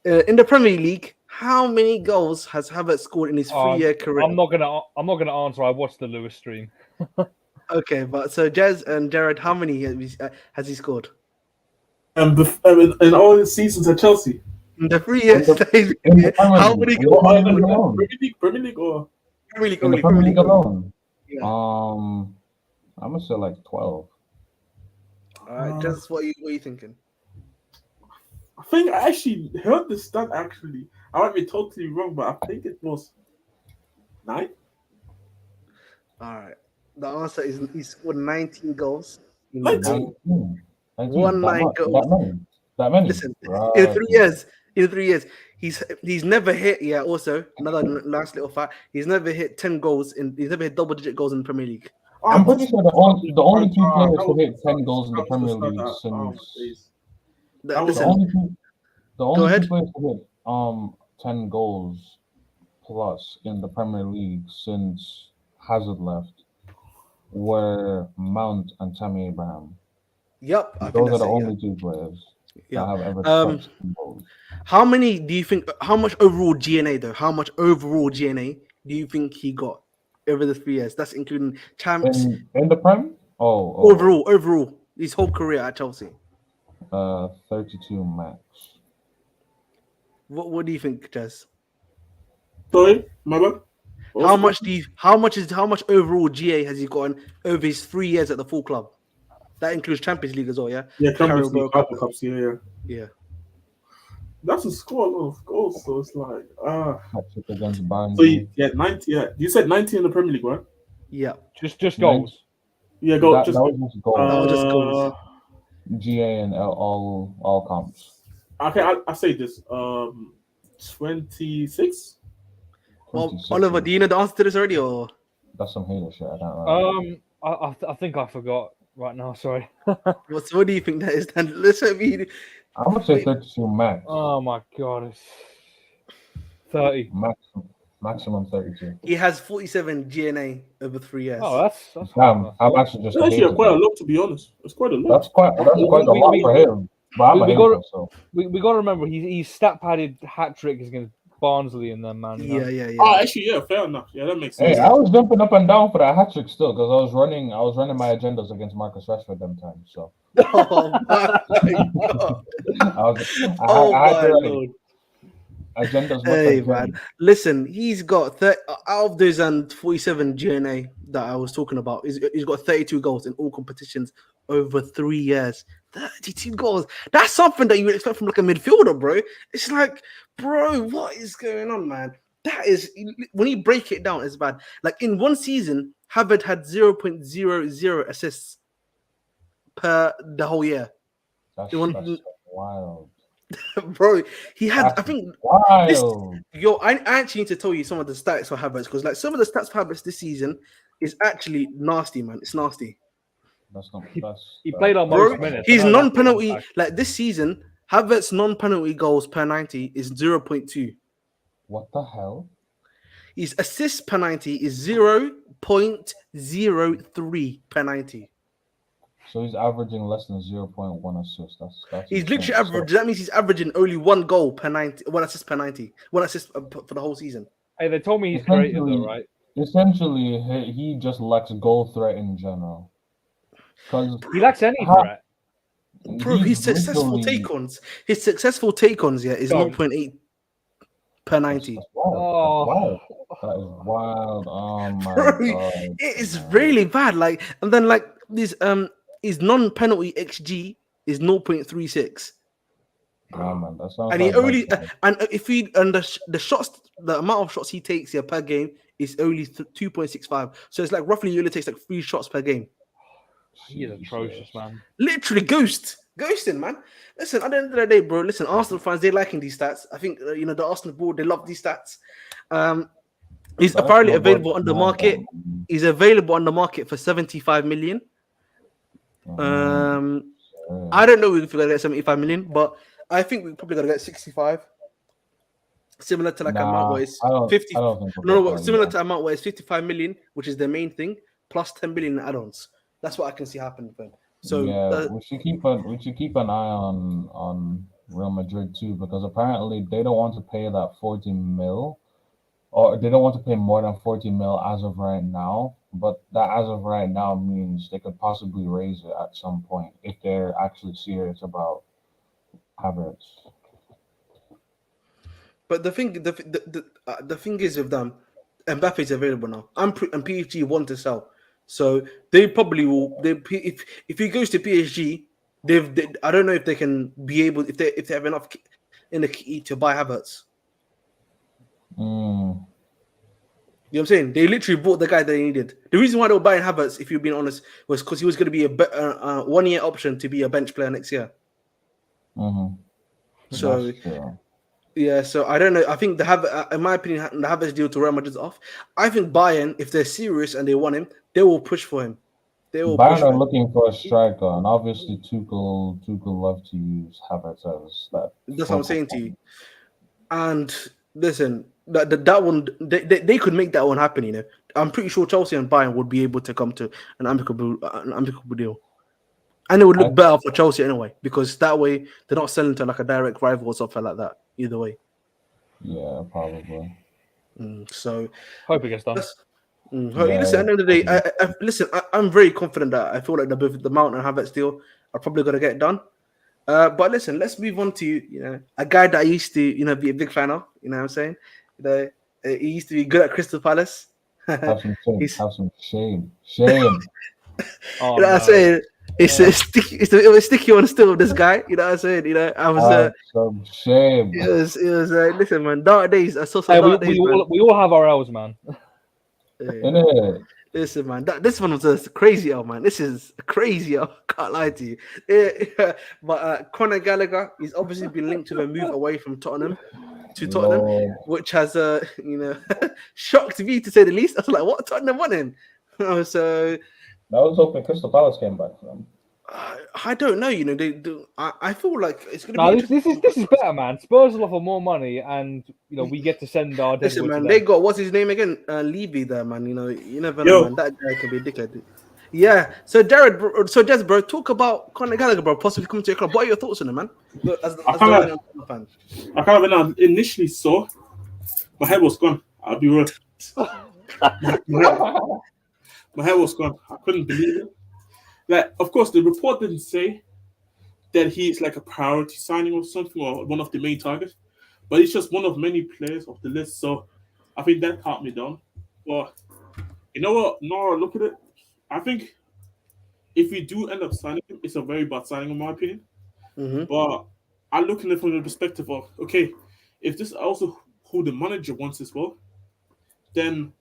In the Premier League, how many goals has Havertz scored in his 3-year career? I'm not gonna answer. I watched the Lewis stream. Okay, but so Jez and Jared, how many has he scored? In all the seasons at Chelsea. In the 3 years, In the Premier how League, many in the goals? Premier League alone. Premier League or Premier League In the only. Premier League alone. Yeah. I'm gonna say like 12. All right, Jez, what are you thinking? I think I actually heard this stat. Actually, I might be totally wrong, but I think it was 9. All right, the answer is he scored 19 goals. 19? 19 goals. That many. Listen, Right. in 3 years, he's never hit. Yeah, also another last little fact: he's never hit 10 goals he's never hit double-digit goals in the Premier League. I'm pretty sure the only two players to hit 10 goals in the Premier League since Listen, the Go only ahead. two players to hit 10 goals plus in the Premier League since Hazard left were Mount and Tammy Abraham. Yep, I think Those are that's the it. only two players that have ever Um, touched 10 goals. How many do you think? How much overall GNA though? How much overall GNA do you think he got over the 3 years? That's including champs. In the Prem? Oh. Overall, his whole career at Chelsea. 32 max. What do you think, Jez? Sorry, my bad. How much how much overall GA has he gotten over his 3 years at the full club? That includes Champions League as well, yeah? Yeah, Champions Carabao League, Cup. Cup Cups, yeah. Yeah. That's a score a lot of goals, so it's like Hat-trick against Bayern. So yeah, 90. Yeah, you said 90 in the Premier League, right? Yeah. Just goals. Yeah, go. That was just goals. That was just goals. GA and all comps. Okay, I say this. 26. Well, 26. Oliver, do you know the answer to this already, or That's some hater shit. I don't know. I think I forgot right now. Sorry. what do you think that is? Then let's let me. I'm gonna say 32 max. Oh my god, it's 30. Maximum 32. He has 47 GNA over 3 years. Oh, that's I'm actually just. That's actually quite a lot, to be honest. It's quite a lot. That's quite a lot for him. But I'm a hater, so. We got to remember he's stat padded hat trick against Barnsley and them, man. You know? Yeah. Oh, actually, yeah, fair enough. Yeah, that makes sense. Hey, I was jumping up and down for that hat trick still because I was running my agendas against Marcus Rashford them times. So. Oh my god. I had to Lord. agendas. Hey man, listen, he's got out of those 47 GNA that I was talking about. He's got 32 goals in all competitions over 3 years. 32 goals. That's something that you would expect from like a midfielder, bro. It's like, bro, what is going on, man? That is when you break it down, it's bad. Like in one season, Havertz had 0.00 assists per the whole year. That's wild. Bro, he had, I think, wild. I actually need to tell you some of the stats for Havertz because, like, some of the stats for Havertz this season is actually nasty, man. It's nasty. He played on most minutes. He's non-penalty, like this season, Havertz non-penalty goals per 90 is 0.2. What the hell? His assists per 90 is 0.03 per 90. So he's averaging less than 0.1 assists. That's he's literally averaging. That means he's averaging only 1 goal per 90, 1 assist per 90, 1 assist for the whole season. Hey, they told me he's creative though, right? Essentially, he just lacks goal threat in general. Because he lacks any threat. Bro, his successful take-ons, yeah, is 0.8 per 90. That's wild. That is wild. Oh my god. It is really bad. Like, and then like this his non-penalty XG is 0.36. Oh man, that sounds. And he only the shots, the amount of shots he takes here per game is only 2.65. So it's like roughly he only takes like 3 shots per game. He is atrocious, man. Literally ghosting, man. Listen, at the end of the day, bro. Listen, Arsenal fans, they're liking these stats. I think the Arsenal board, they love these stats. He's apparently available on the market. He's available on the market for 75 million. I don't know if we're gonna get 75 million, but I think we're probably gonna get 65. Similar to like amount where it's 50. Similar to amount where it's 55 million, which is the main thing, plus 10 million in add-ons. That's what I can see happening. So yeah, we should keep an eye on Real Madrid too, because apparently they don't want to pay that 40 mil, or they don't want to pay more than 40 mil as of right now. But that as of right now means they could possibly raise it at some point if they're actually serious about Havertz. But the thing is with them, Mbappe's available now. And PSG want to sell. So they probably will. If he goes to PSG, I don't know if they can be able if they have enough in the key to buy Havertz. You know what I'm saying? They literally bought the guy that they needed. The reason why they were buying Havertz, if you're being honest, was because he was going to be a 1 year option to be a bench player next year. So yeah, so I don't know. I think in my opinion, the Havertz deal to Real Madrid's off. I think Bayern, if they're serious and they want him, they will push for him. Bayern are looking for a striker, and obviously Tuchel love to use Havertz as that. That's what I'm saying to you. And listen, that one they could make that one happen. You know, I'm pretty sure Chelsea and Bayern would be able to come to an amicable deal, and it would look better for Chelsea anyway, because that way they're not selling to like a direct rival or something like that. Either way. Yeah, probably. So hope it gets done. Listen, at the end of the day, I'm very confident that I feel like both the Mount and Havertz deal are probably going to get done. But listen, let's move on to a guy that I used to be a big fan of. You know what I'm saying? He used to be good at Crystal Palace. Have some shame. He's, Have some shame. Shame. Oh, you know what I'm no. saying? It's a sticky. It's a sticky one still with this guy. You know what I'm saying? I was. Have some shame. It was. Listen, man. Dark days. I saw some Hey, dark days, man. we all have our L's, man. Innit? Listen, man, this one was a crazy L, man. This is a crazy L. Can't lie to you. But Conor Gallagher, he's obviously been linked to a move away from Tottenham to Tottenham, Lord. which has shocked me to say the least. I was like, what Tottenham won him? So I was hoping Crystal Palace came back for them. I don't know. I feel like it's gonna No, be. this is better, man. Spurs will offer more money, and we get to send our Listen, Deadwood man, to they them. got what's his name again? Levy there, man. You never know, man. That guy can be a dickhead. Yeah. So Jez, bro, talk about Conor Gallagher, bro, possibly coming to your club. What are your thoughts on it, man? I kind of when I initially saw, my head was gone. I'll be real. My head was gone. I couldn't believe it. Like, of course, the report didn't say that he's like a priority signing or something, or one of the main targets, but he's just one of many players of the list. So I think that calmed me down. But you know what? No, look at it. I think if we do end up signing him, it's a very bad signing in my opinion. Mm-hmm. But I look at it from the perspective of, okay, if this is also who the manager wants as well, then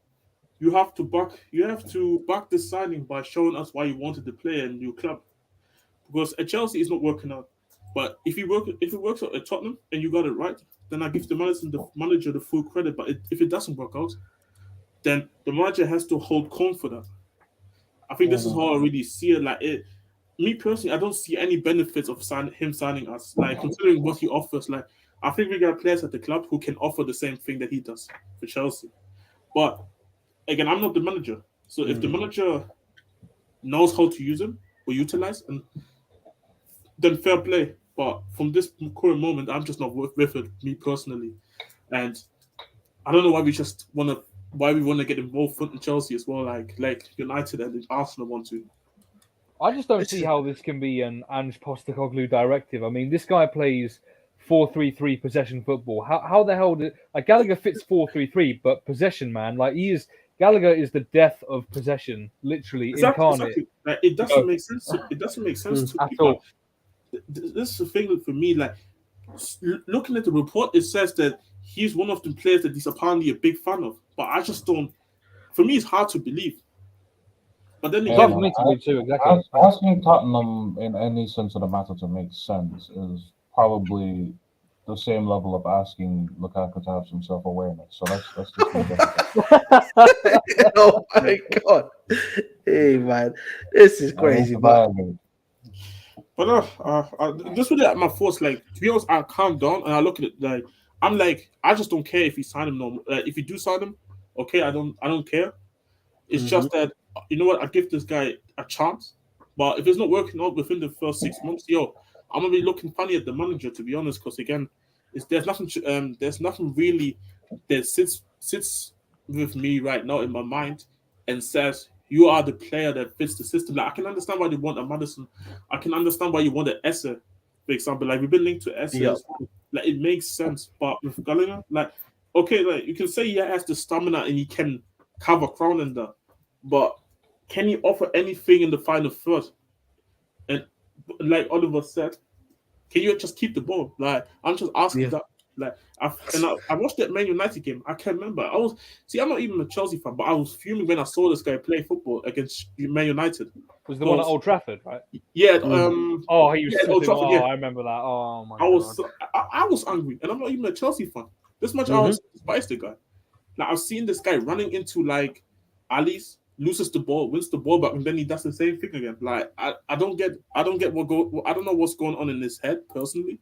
you have to back this signing by showing us why you wanted to play in your club. Because at Chelsea it's not working out. But if it works out at Tottenham and you got it right, then I give the manager the full credit. But if it doesn't work out, then the manager has to hold court for that. I think this is how I really see it. Like me personally, I don't see any benefits of him signing us. Like considering what he offers, like I think we got players at the club who can offer the same thing that he does for Chelsea. But again, I'm not the manager. So if the manager knows how to use him or utilize, and then fair play. But from this current moment, I'm just not with it, me personally. And I don't know why we want to get involved in Chelsea as well, like United and Arsenal want to. I just don't see how this can be an Ange Postecoglou directive. I mean, this guy plays 4-3-3 possession football. How the hell did Gallagher fits 4-3-3, but possession, man, like Gallagher is the death of possession, literally incarnate. Exactly. Like, it doesn't make sense. It doesn't make sense to at people. all. This is the thing for me. Like looking at the report, it says that he's one of the players that he's apparently a big fan of. But I just don't. For me, it's hard to believe. But then It's again, hard for me to believe too, exactly. Asking Tottenham in any sense of the matter to make sense is probably the same level of asking Lukaku to have some self-awareness. So let's just leave it. Oh my god! Hey man, this is crazy. But this really at my thoughts. Like to be honest, I calm down and I look at it. Like I'm like, I just don't care if you sign him. No, if you do sign him, okay, I don't care. It's just that you know what, I give this guy a chance. But if it's not working out within the first 6 months, I'm gonna be looking funny at the manager, to be honest. Because again, there's nothing really that sits with me right now in my mind and says you are the player that fits the system. Like I can understand why they want a Madison. I can understand why you want an Esse, for example. Like we've been linked to Esse. As well. Like it makes sense. But with Gallagher, like okay, like you can say he has the stamina and he can cover crown in that, but can he offer anything in the final third? And like Oliver said, can you just keep the ball? Like I'm just asking that. Like I watched that Man United game. I can't remember. I'm not even a Chelsea fan, but I was fuming when I saw this guy play football against Man United. Was the one at Old Trafford, right? Yeah. He was. Yeah, Old Trafford, I remember that. Oh my god. I was angry, and I'm not even a Chelsea fan. This much I was despised the guy. Like I've seen this guy running into like alleys, loses the ball, wins the ball back, and then he does the same thing again. Like I don't get I don't know what's going on in his head personally.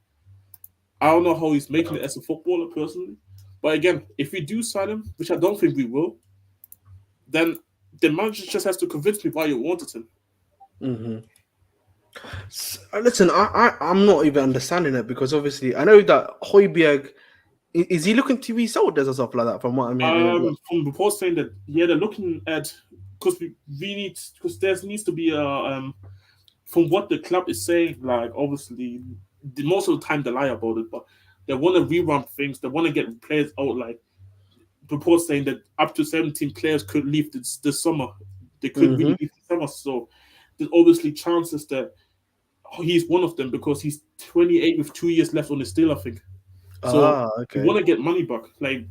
I don't know how he's making it as a footballer personally. But again, if we do sign him, which I don't think we will, then the manager just has to convince me why you wanted him. Listen, I'm not even understanding it because obviously I know that Højbjerg. Is he looking to be sold or stuff like that? From what I mean, from reports saying that they're looking at because there needs to be a from what the club is saying. Like obviously, most of the time they lie about it, but they want to revamp things. They want to get players out. Like reports saying that up to 17 players could leave this summer. They could really leave this summer. So there's obviously chances that he's one of them because he's 28 with 2 years left on his deal, I think. So we want to get money back. Like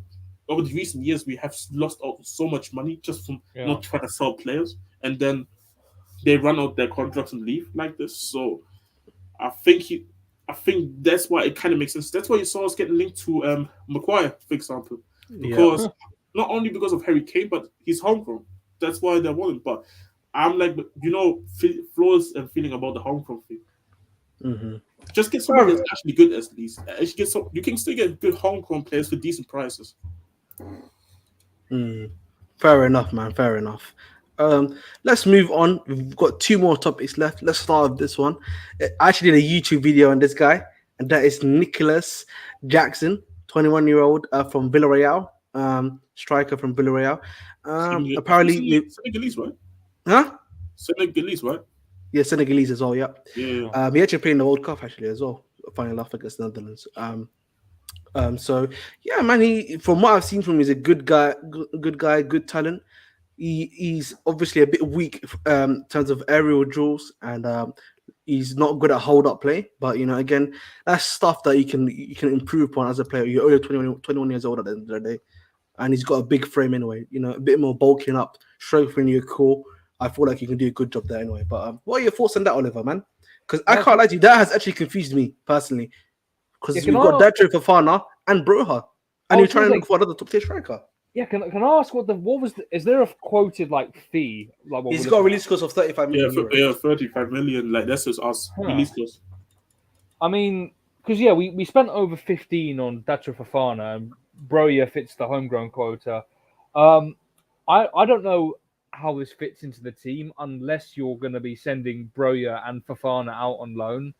over the recent years, we have lost out so much money just from not trying to sell players, and then they run out their contracts and leave like this. So I think that's why it kind of makes sense. That's why you saw us getting linked to Maguire, for example, because not only because of Harry Kane, but he's homegrown. That's why they want him. But I'm like, flaws and feeling about the homegrown thing. Just get somebody that's actually good at least. You can still get good homegrown players for decent prices. Fair enough, man. Fair enough. Let's move on. We've got 2 more topics left. Let's start with this one. I actually did a YouTube video on this guy, and that is Nicholas Jackson, 21-year-old from Villarreal, striker from Villarreal. Apparently, Senegalese, right? Huh? Senegalese, right? Yeah, Senegalese as well. Yeah. Yeah. He actually played in the World Cup actually as well. Funny enough, against the Netherlands. So yeah, man. He, from what I've seen from him, he's a good guy, good talent. He's obviously a bit weak in terms of aerial duels, and he's not good at hold up play. But again, that's stuff that you can improve upon as a player. You're only 21 years old at the end of the day, and he's got a big frame anyway. A bit more bulking up, strengthening your core. I feel like you can do a good job there anyway. But what are your thoughts on that, Oliver, man? Because I can't lie to you, that has actually confused me personally. Because we've got Datro Fofana and Broha, and you're trying to look for another top tier striker. Yeah, can I ask what was is there a quoted fee? Like he's got a release cost of 35 million. Yeah, 35 million. Like that's just us release cost. I mean, because we spent over 15 on Datro Fofana, and Broja fits the homegrown quota. I don't know how this fits into the team unless you're going to be sending Broja and Fofana out on loan,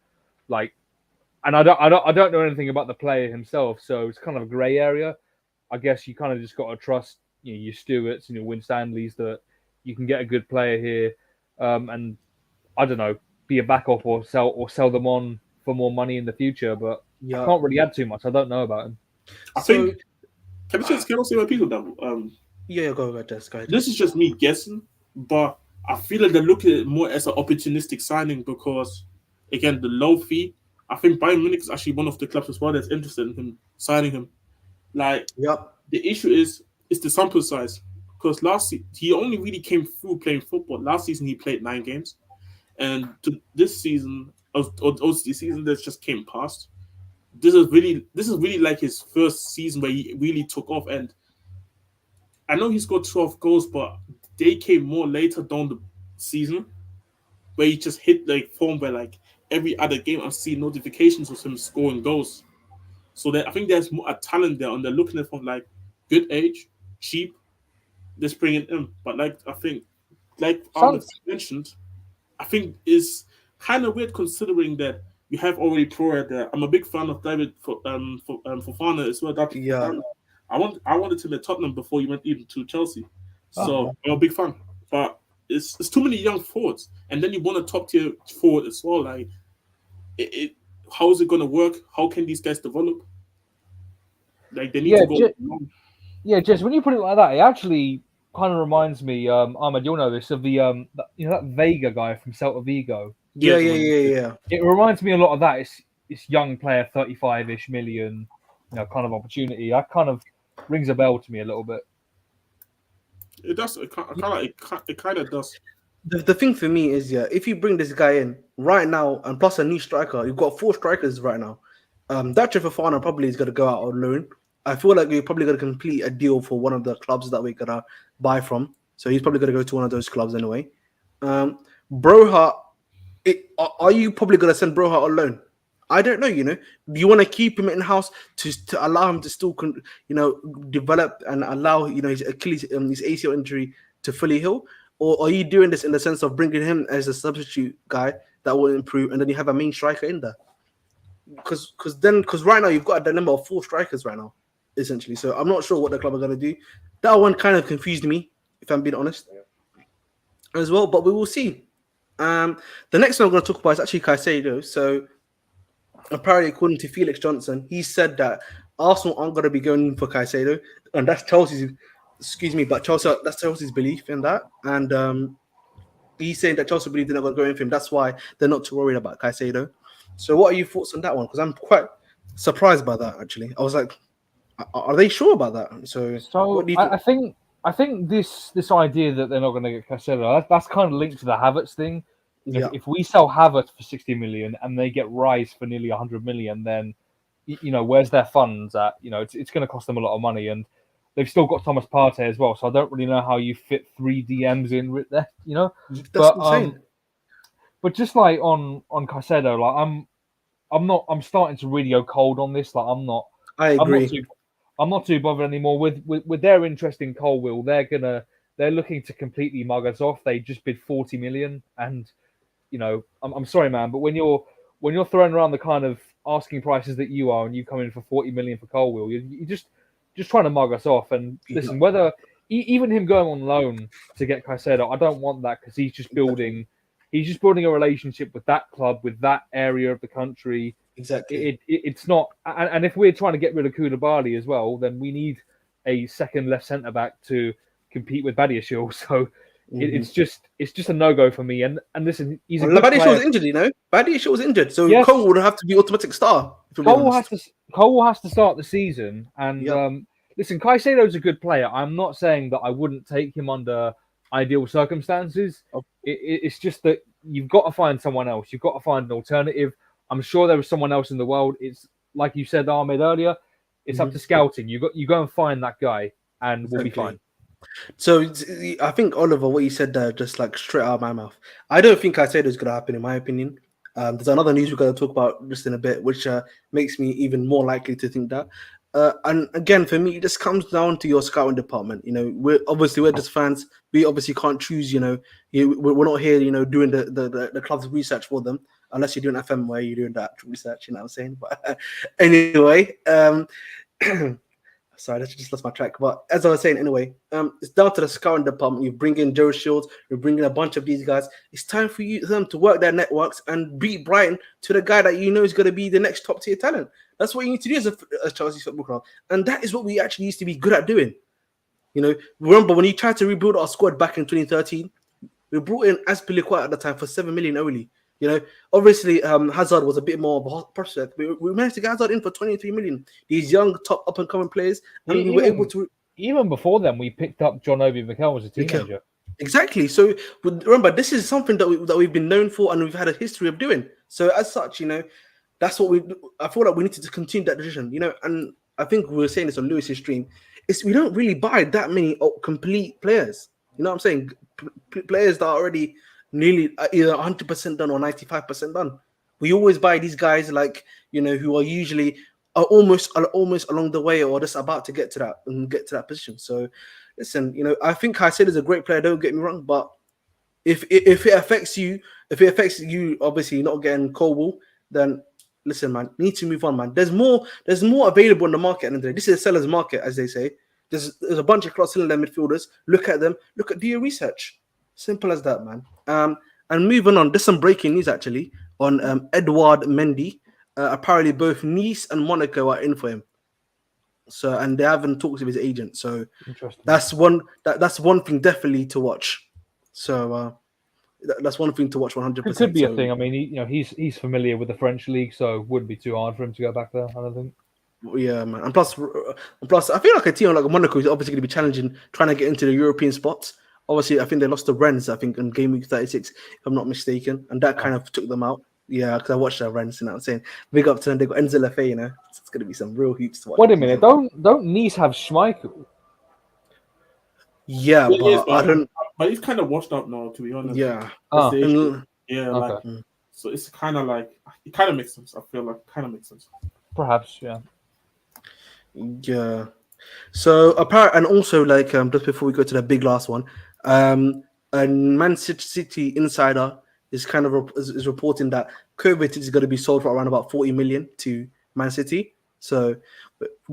and I don't know anything about the player himself, so it's kind of a grey area. I guess you kind of just got to trust your Stewarts and your Winstanleys that you can get a good player here, and I don't know, be a backup or sell them on for more money in the future. But I can't really add too much. I don't know about him. I think can I say my piece on that? Yeah, go ahead, Des. This is just me guessing, but I feel like they look at it more as an opportunistic signing because, again, the low fee. I think Bayern Munich is actually one of the clubs as well that's interested in him signing him. The issue is the sample size because last season he only really came through playing football. Last season he played 9 games, and to this season, or the season that just came past, this is really like his first season where he really took off. And I know he scored 12 goals, but they came more later down the season where he just hit form where every other game I've seen notifications of him scoring goals. So I think there's more a talent there, and they're looking at from good age, cheap. They're bringing him, but I think Ahmed mentioned, I think is kind of weird considering that you have already Pro there. I'm a big fan of David Fofana as well. I wanted him at Tottenham before he went even to Chelsea, so I'm a big fan. But it's too many young forwards, and then you want a top tier forward as well. How is it going to work? How can these guys develop? They need to go. Jess, when you put it like that, it actually kind of reminds me, Ahmed, you'll know this, of the that Vega guy from Celta Vigo. Yeah. It reminds me a lot of that. It's young player, 35-ish million, kind of opportunity. That kind of rings a bell to me a little bit. It does. It kind of does. The thing for me is, if you bring this guy in right now and plus a new striker, you've got 4 strikers right now. That Fofana probably is going to go out on loan. I feel like we're probably going to complete a deal for one of the clubs that we're going to buy from. So he's probably going to go to one of those clubs anyway. Broha, are you probably going to send Broha on loan? I don't know, Do you want to keep him in-house to allow him to still, develop and allow, his Achilles, his ACL injury to fully heal? Or are you doing this in the sense of bringing him as a substitute guy that will improve and then you have a main striker in there? Because right now you've got a dilemma of 4 strikers right now, essentially. So I'm not sure what the club are going to do. That one kind of confused me, if I'm being honest, as well. But we will see. The next one I'm going to talk about is actually Caicedo. So apparently, according to Felix Johnson, he said that Arsenal aren't going to be going in for Caicedo, and that's Chelsea's. Excuse me, but that's Chelsea's belief in that, and he's saying that Chelsea believe they're not going to go in for him. That's why they're not too worried about Caicedo. So, what are your thoughts on that one? Because I'm quite surprised by that. Actually, I was like, are they sure about that? So what do you think? I think this idea that they're not going to get Caicedo, that's kind of linked to the Havertz thing. Yeah. If we sell Havertz for 60 million and they get Rice for nearly 100 million, then where's their funds at? It's going to cost them a lot of money, and they've still got Thomas Partey as well. So I don't really know how you fit 3 DMs in with that. That's insane. But just like on Caicedo, like I'm starting to really go cold on this. Like I agree. I'm not too bothered anymore with their interest in Colwill. They're looking to completely mug us off. They just bid 40 million, and I'm sorry, man, but when you're throwing around the kind of asking prices that you are, and you come in for 40 million for Colwill, you're just trying to mug us off. And listen, whether even him going on loan to get Caicedo, I don't want that, because he's just building a relationship with that club, with that area of the country. Exactly. It's not, and if we're trying to get rid of Koulibaly as well, then we need a second left centre back to compete with Badiashile. So it's just a no go for me. And listen, he's a good player. Badiashile was injured, Badiashile was injured, so Yes. Cole would have to be automatic star. Cole has to start the season, and listen, Caicedo's a good player. I'm not saying that I wouldn't take him under ideal circumstances. It's just that you've got to find someone else. You've got to find an alternative. I'm sure there was someone else in the world. It's like you said, Ahmed, earlier. It's up to scouting. You go and find that guy, and we'll be fine. So I think, Oliver, what you said there, just like straight out of my mouth. I don't think Caicedo is going to happen, in my opinion. There's another news we're going to talk about just in a bit, which makes me even more likely to think that. And again, for me, it just comes down to your scouting department. We're just fans. We obviously can't choose. We're not here, doing the club's research for them, unless you're doing FM where you're doing the actual research. You know what I'm saying? But anyway, sorry, I just lost my track. But as I was saying, anyway, it's down to the scouting department. You bring in Joe Shields, you bring in a bunch of these guys. It's time for them to work their networks and beat Brighton to the guy that is going to be the next top tier talent. That's what you need to do as a Chelsea football club, and that is what we actually used to be good at doing. Remember when you tried to rebuild our squad back in 2013, we brought in Azpilicueta at the time for 7 million only. Obviously Hazard was a bit more of a hot prospect. We managed to get Hazard in for 23 million. These young, top up and coming players, and we were able to. Even before then, we picked up John Obi Mikel as a teenager. Exactly. So remember, this is something that we've been known for, and we've had a history of doing. So as such, that's what I feel like we need to continue that tradition. And I think we were saying this on Lewis's stream. We don't really buy that many complete players. You know what I'm saying? Players that are already nearly either 100% done or 95% done. We always buy these guys who are usually almost along the way, or just about to get to that position. So listen, I think Caicedo is a great player. Don't get me wrong, but if it affects you, obviously not getting Colwill, then listen, man, you need to move on, man. There's more available in the market at the end of the day. This is a seller's market, as they say. There's a bunch of cross-selling midfielders. Look at them. Do your research. Simple as that, man. And moving on, there's some breaking news actually on Edouard Mendy. Apparently, both Nice and Monaco are in for him. So, and they haven't talked to his agent. So, that's one thing definitely to watch. So, that's one thing to watch 100%. It could be a thing. I mean, he's familiar with the French league, so it wouldn't be too hard for him to go back there, I don't think. Yeah, man. And plus, I feel like a team like Monaco is obviously going to be challenging, trying to get into the European spots. Obviously, I think they lost to Rennes, in game week 36, if I'm not mistaken. And that kind of took them out. Yeah, because I watched Rennes, and I'm saying, big up to them. They got Enzo Lefebvre, So it's going to be some real hoops to watch. Wait a minute. Don't Nice have Schmeichel? Yeah, but he's kind of washed up now, to be honest. Yeah. So it's kind of like, it kind of makes sense. I feel like it kind of makes sense. Perhaps, yeah. Yeah. So apparently, and also just before we go to the big last one, a Man City insider is kind of is reporting that Kovacic is going to be sold for around about 40 million to Man City. So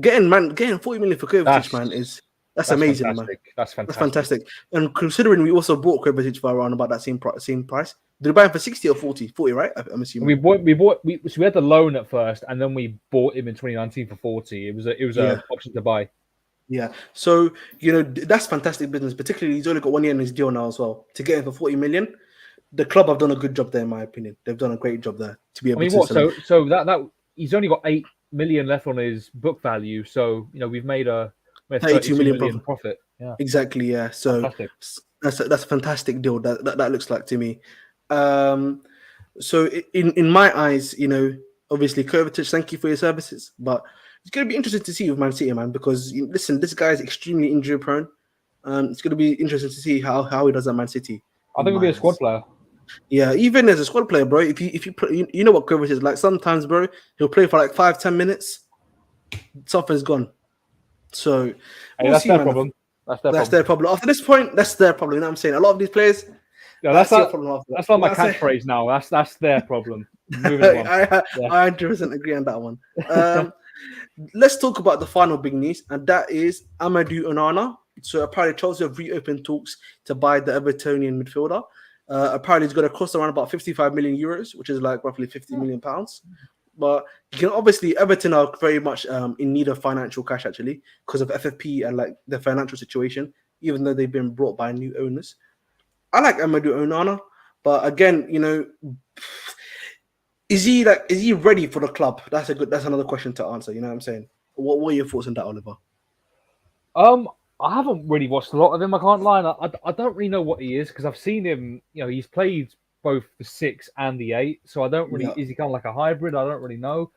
getting 40 million for Kovacic, man, is That's amazing, man. fantastic. That's That's fantastic. fantastic. And considering we also bought Kovacic for around about that same price. Did we buy him for 60 or 40? 40, right? I'm assuming. So we had the loan at first, and then we bought him in 2019 for 40. It was Yeah. a option to buy. Yeah. So, you know, that's fantastic business. Particularly, he's only got 1 year in his deal now as well. To get him for 40 million, the club have done a good job there, in my opinion. They've done a great job there to be able to sell him. So that he's only got 8 million left on his book value. So we've made a 32 million profit. Yeah, exactly. Yeah. So fantastic. that's a fantastic deal. That looks like to me. So in my eyes, obviously, Kovacic, thank you for your services, but it's going to be interesting to see with Man City, man, because listen, this guy is extremely injury prone. It's going to be interesting to see how he does at Man City. I think he'll be a squad player. Yeah, even as a squad player, bro. If you play, you know what Kovacic is like. Sometimes, bro, he'll play for like 5-10 minutes. Something's gone. So that's their problem. That's their problem. After this point, that's their problem. You know what I'm saying? A lot of these players. Yeah, that's their problem. That's not my catchphrase now. That's their problem. Moving on. I 100% agree on that one. Let's talk about the final big news, and that is Amadou Onana. So apparently Chelsea have reopened talks to buy the Evertonian midfielder. Apparently it's going to cost around about 55 million euros, which is like roughly 50 million pounds. But you can obviously Everton are very much in need of financial cash actually because of FFP and like the financial situation, even though they've been brought by new owners. I like Amadou Onana, but again, is he ready for the club? That's another question to answer. You know what I'm saying? What are your thoughts on that, Oliver? I haven't really watched a lot of him. I can't lie. I don't really know what he is because I've seen him. He's played both the 6 and the 8, so I don't really. Yeah. Is he kind of like a hybrid? I don't really know.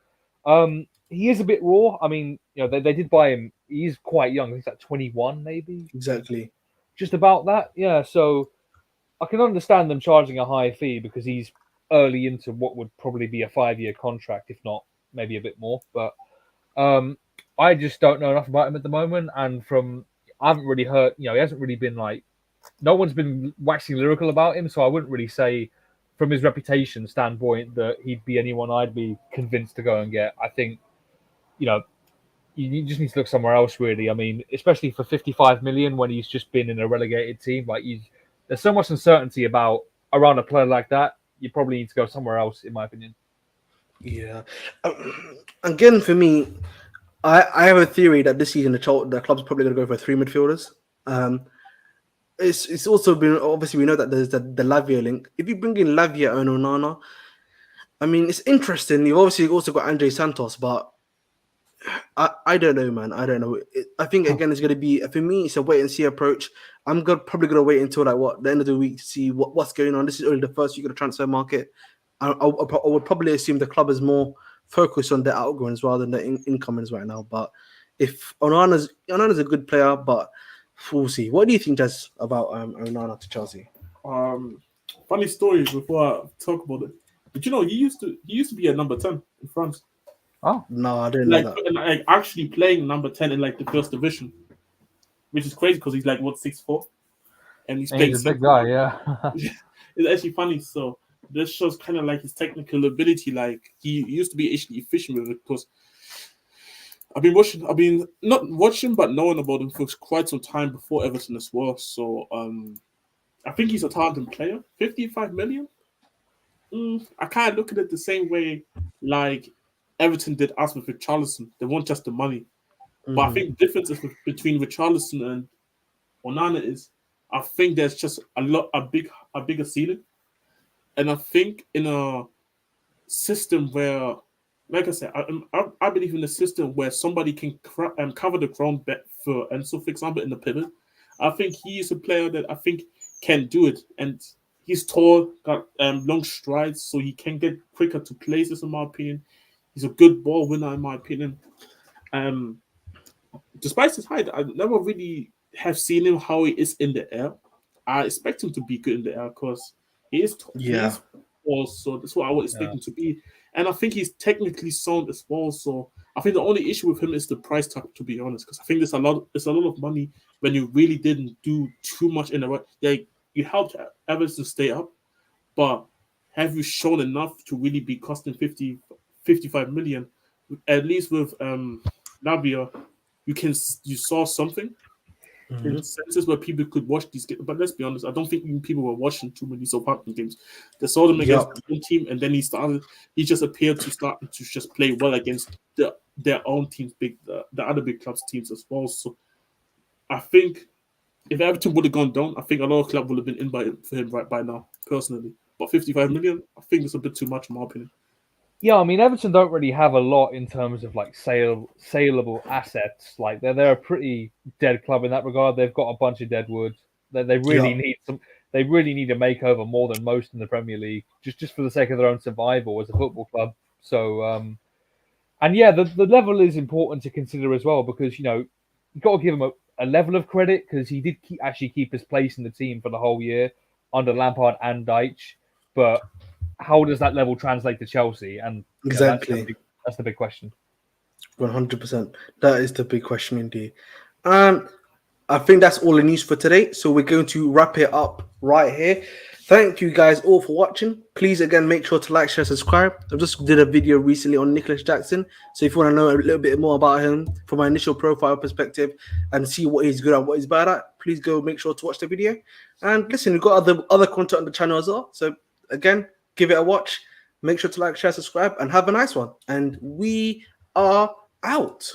He is a bit raw. I mean, they did buy him. He's quite young. He's like 21, maybe. Exactly. Just about that. Yeah. So I can understand them charging a high fee because he's early into what would probably be a 5-year contract, if not maybe a bit more. But I just don't know enough about him at the moment, and I haven't really heard. He hasn't really been like. No one's been waxing lyrical about him, so I wouldn't really say, from his reputation standpoint, that he'd be anyone I'd be convinced to go and get. I think, you just need to look somewhere else, really. I mean, especially for 55 million when he's just been in a relegated team. Like, there's so much uncertainty around a player like that. You probably need to go somewhere else, in my opinion. Yeah. Again, for me, I have a theory that this season the club's probably going to go for 3 midfielders. It's also been obviously we know that there's the Lavia link. If you bring in Lavia and Onana, I mean it's interesting. You've obviously also got Andre Santos, but I don't know, man. I don't know. I think again it's going to be for me. It's a wait and see approach. I'm probably going to wait until the end of the week to see what's going on. This is only the first week of the transfer market. I would probably assume the club is more focused on their outgoings rather than their incomings right now. But if Onana's a good player, but we'll see. What do you think, Jez, about Onana to Chelsea? Funny story before I talk about it. Did you know he used to be a number 10 in France? Oh no, I didn't know that. Like actually playing number 10 in like the first division, which is crazy because he's like 6'4", and he's a big guy. Yeah, it's actually funny. So this shows kind of like his technical ability. Like he used to be actually efficient with it because I've been not watching but knowing about him for quite some time before Everton as well. So I think he's a talented player. 55 million. I kind of look at it the same way like Everton did us with Richarlison. They want just the money. But I think the difference between Richarlison and Onana is I think there's just a bigger ceiling. And I think in a system where, like I said, I believe in a system where somebody can cover the ground for Enzo, for example, in the pivot. I think he is a player that I think can do it. And he's tall, got long strides, so he can get quicker to places, in my opinion. He's a good ball winner, in my opinion. Despite his height, I never really have seen him how he is in the air. I expect him to be good in the air because he is tall. Yeah. Also, that's what I would expect him to be. And I think he's technically sound as well. So I think the only issue with him is the price tag, to be honest, because I think it's a lot of money when you really didn't do too much in the right. Like you helped Everton stay up, but have you shown enough to really be costing 55 million? At least with Lavia, you saw something. in senses where people could watch these games. But let's be honest, I don't think even people were watching too many Southampton games. They saw them against their own team, and then he just appeared to start to just play well against their own teams, the other big clubs teams as well. So I think if Everton would have gone down, I think a lot of clubs would have been in for him right by now, personally. But 55 million, I think it's a bit too much in my opinion. Yeah, I mean, Everton don't really have a lot in terms of like saleable assets. Like they're a pretty dead club in that regard. They've got a bunch of dead wood. They really need some. They really need a makeover more than most in the Premier League, just for the sake of their own survival as a football club. So, and yeah, the level is important to consider as well, because you've got to give him a level of credit, because he did actually keep his place in the team for the whole year under Lampard and Deitch, but how does that level translate to Chelsea? And exactly, that's the big question. 100%. That is the big question indeed. I think that's all the news for today. So we're going to wrap it up right here. Thank you guys all for watching. Please, again, make sure to like, share, subscribe. I just did a video recently on Nicholas Jackson. So if you want to know a little bit more about him from my initial profile perspective and see what he's good at, what he's bad at, please go make sure to watch the video. And listen, we've got other content on the channel as well. So again, give it a watch. Make sure to like, share, subscribe, and have a nice one. And we are out.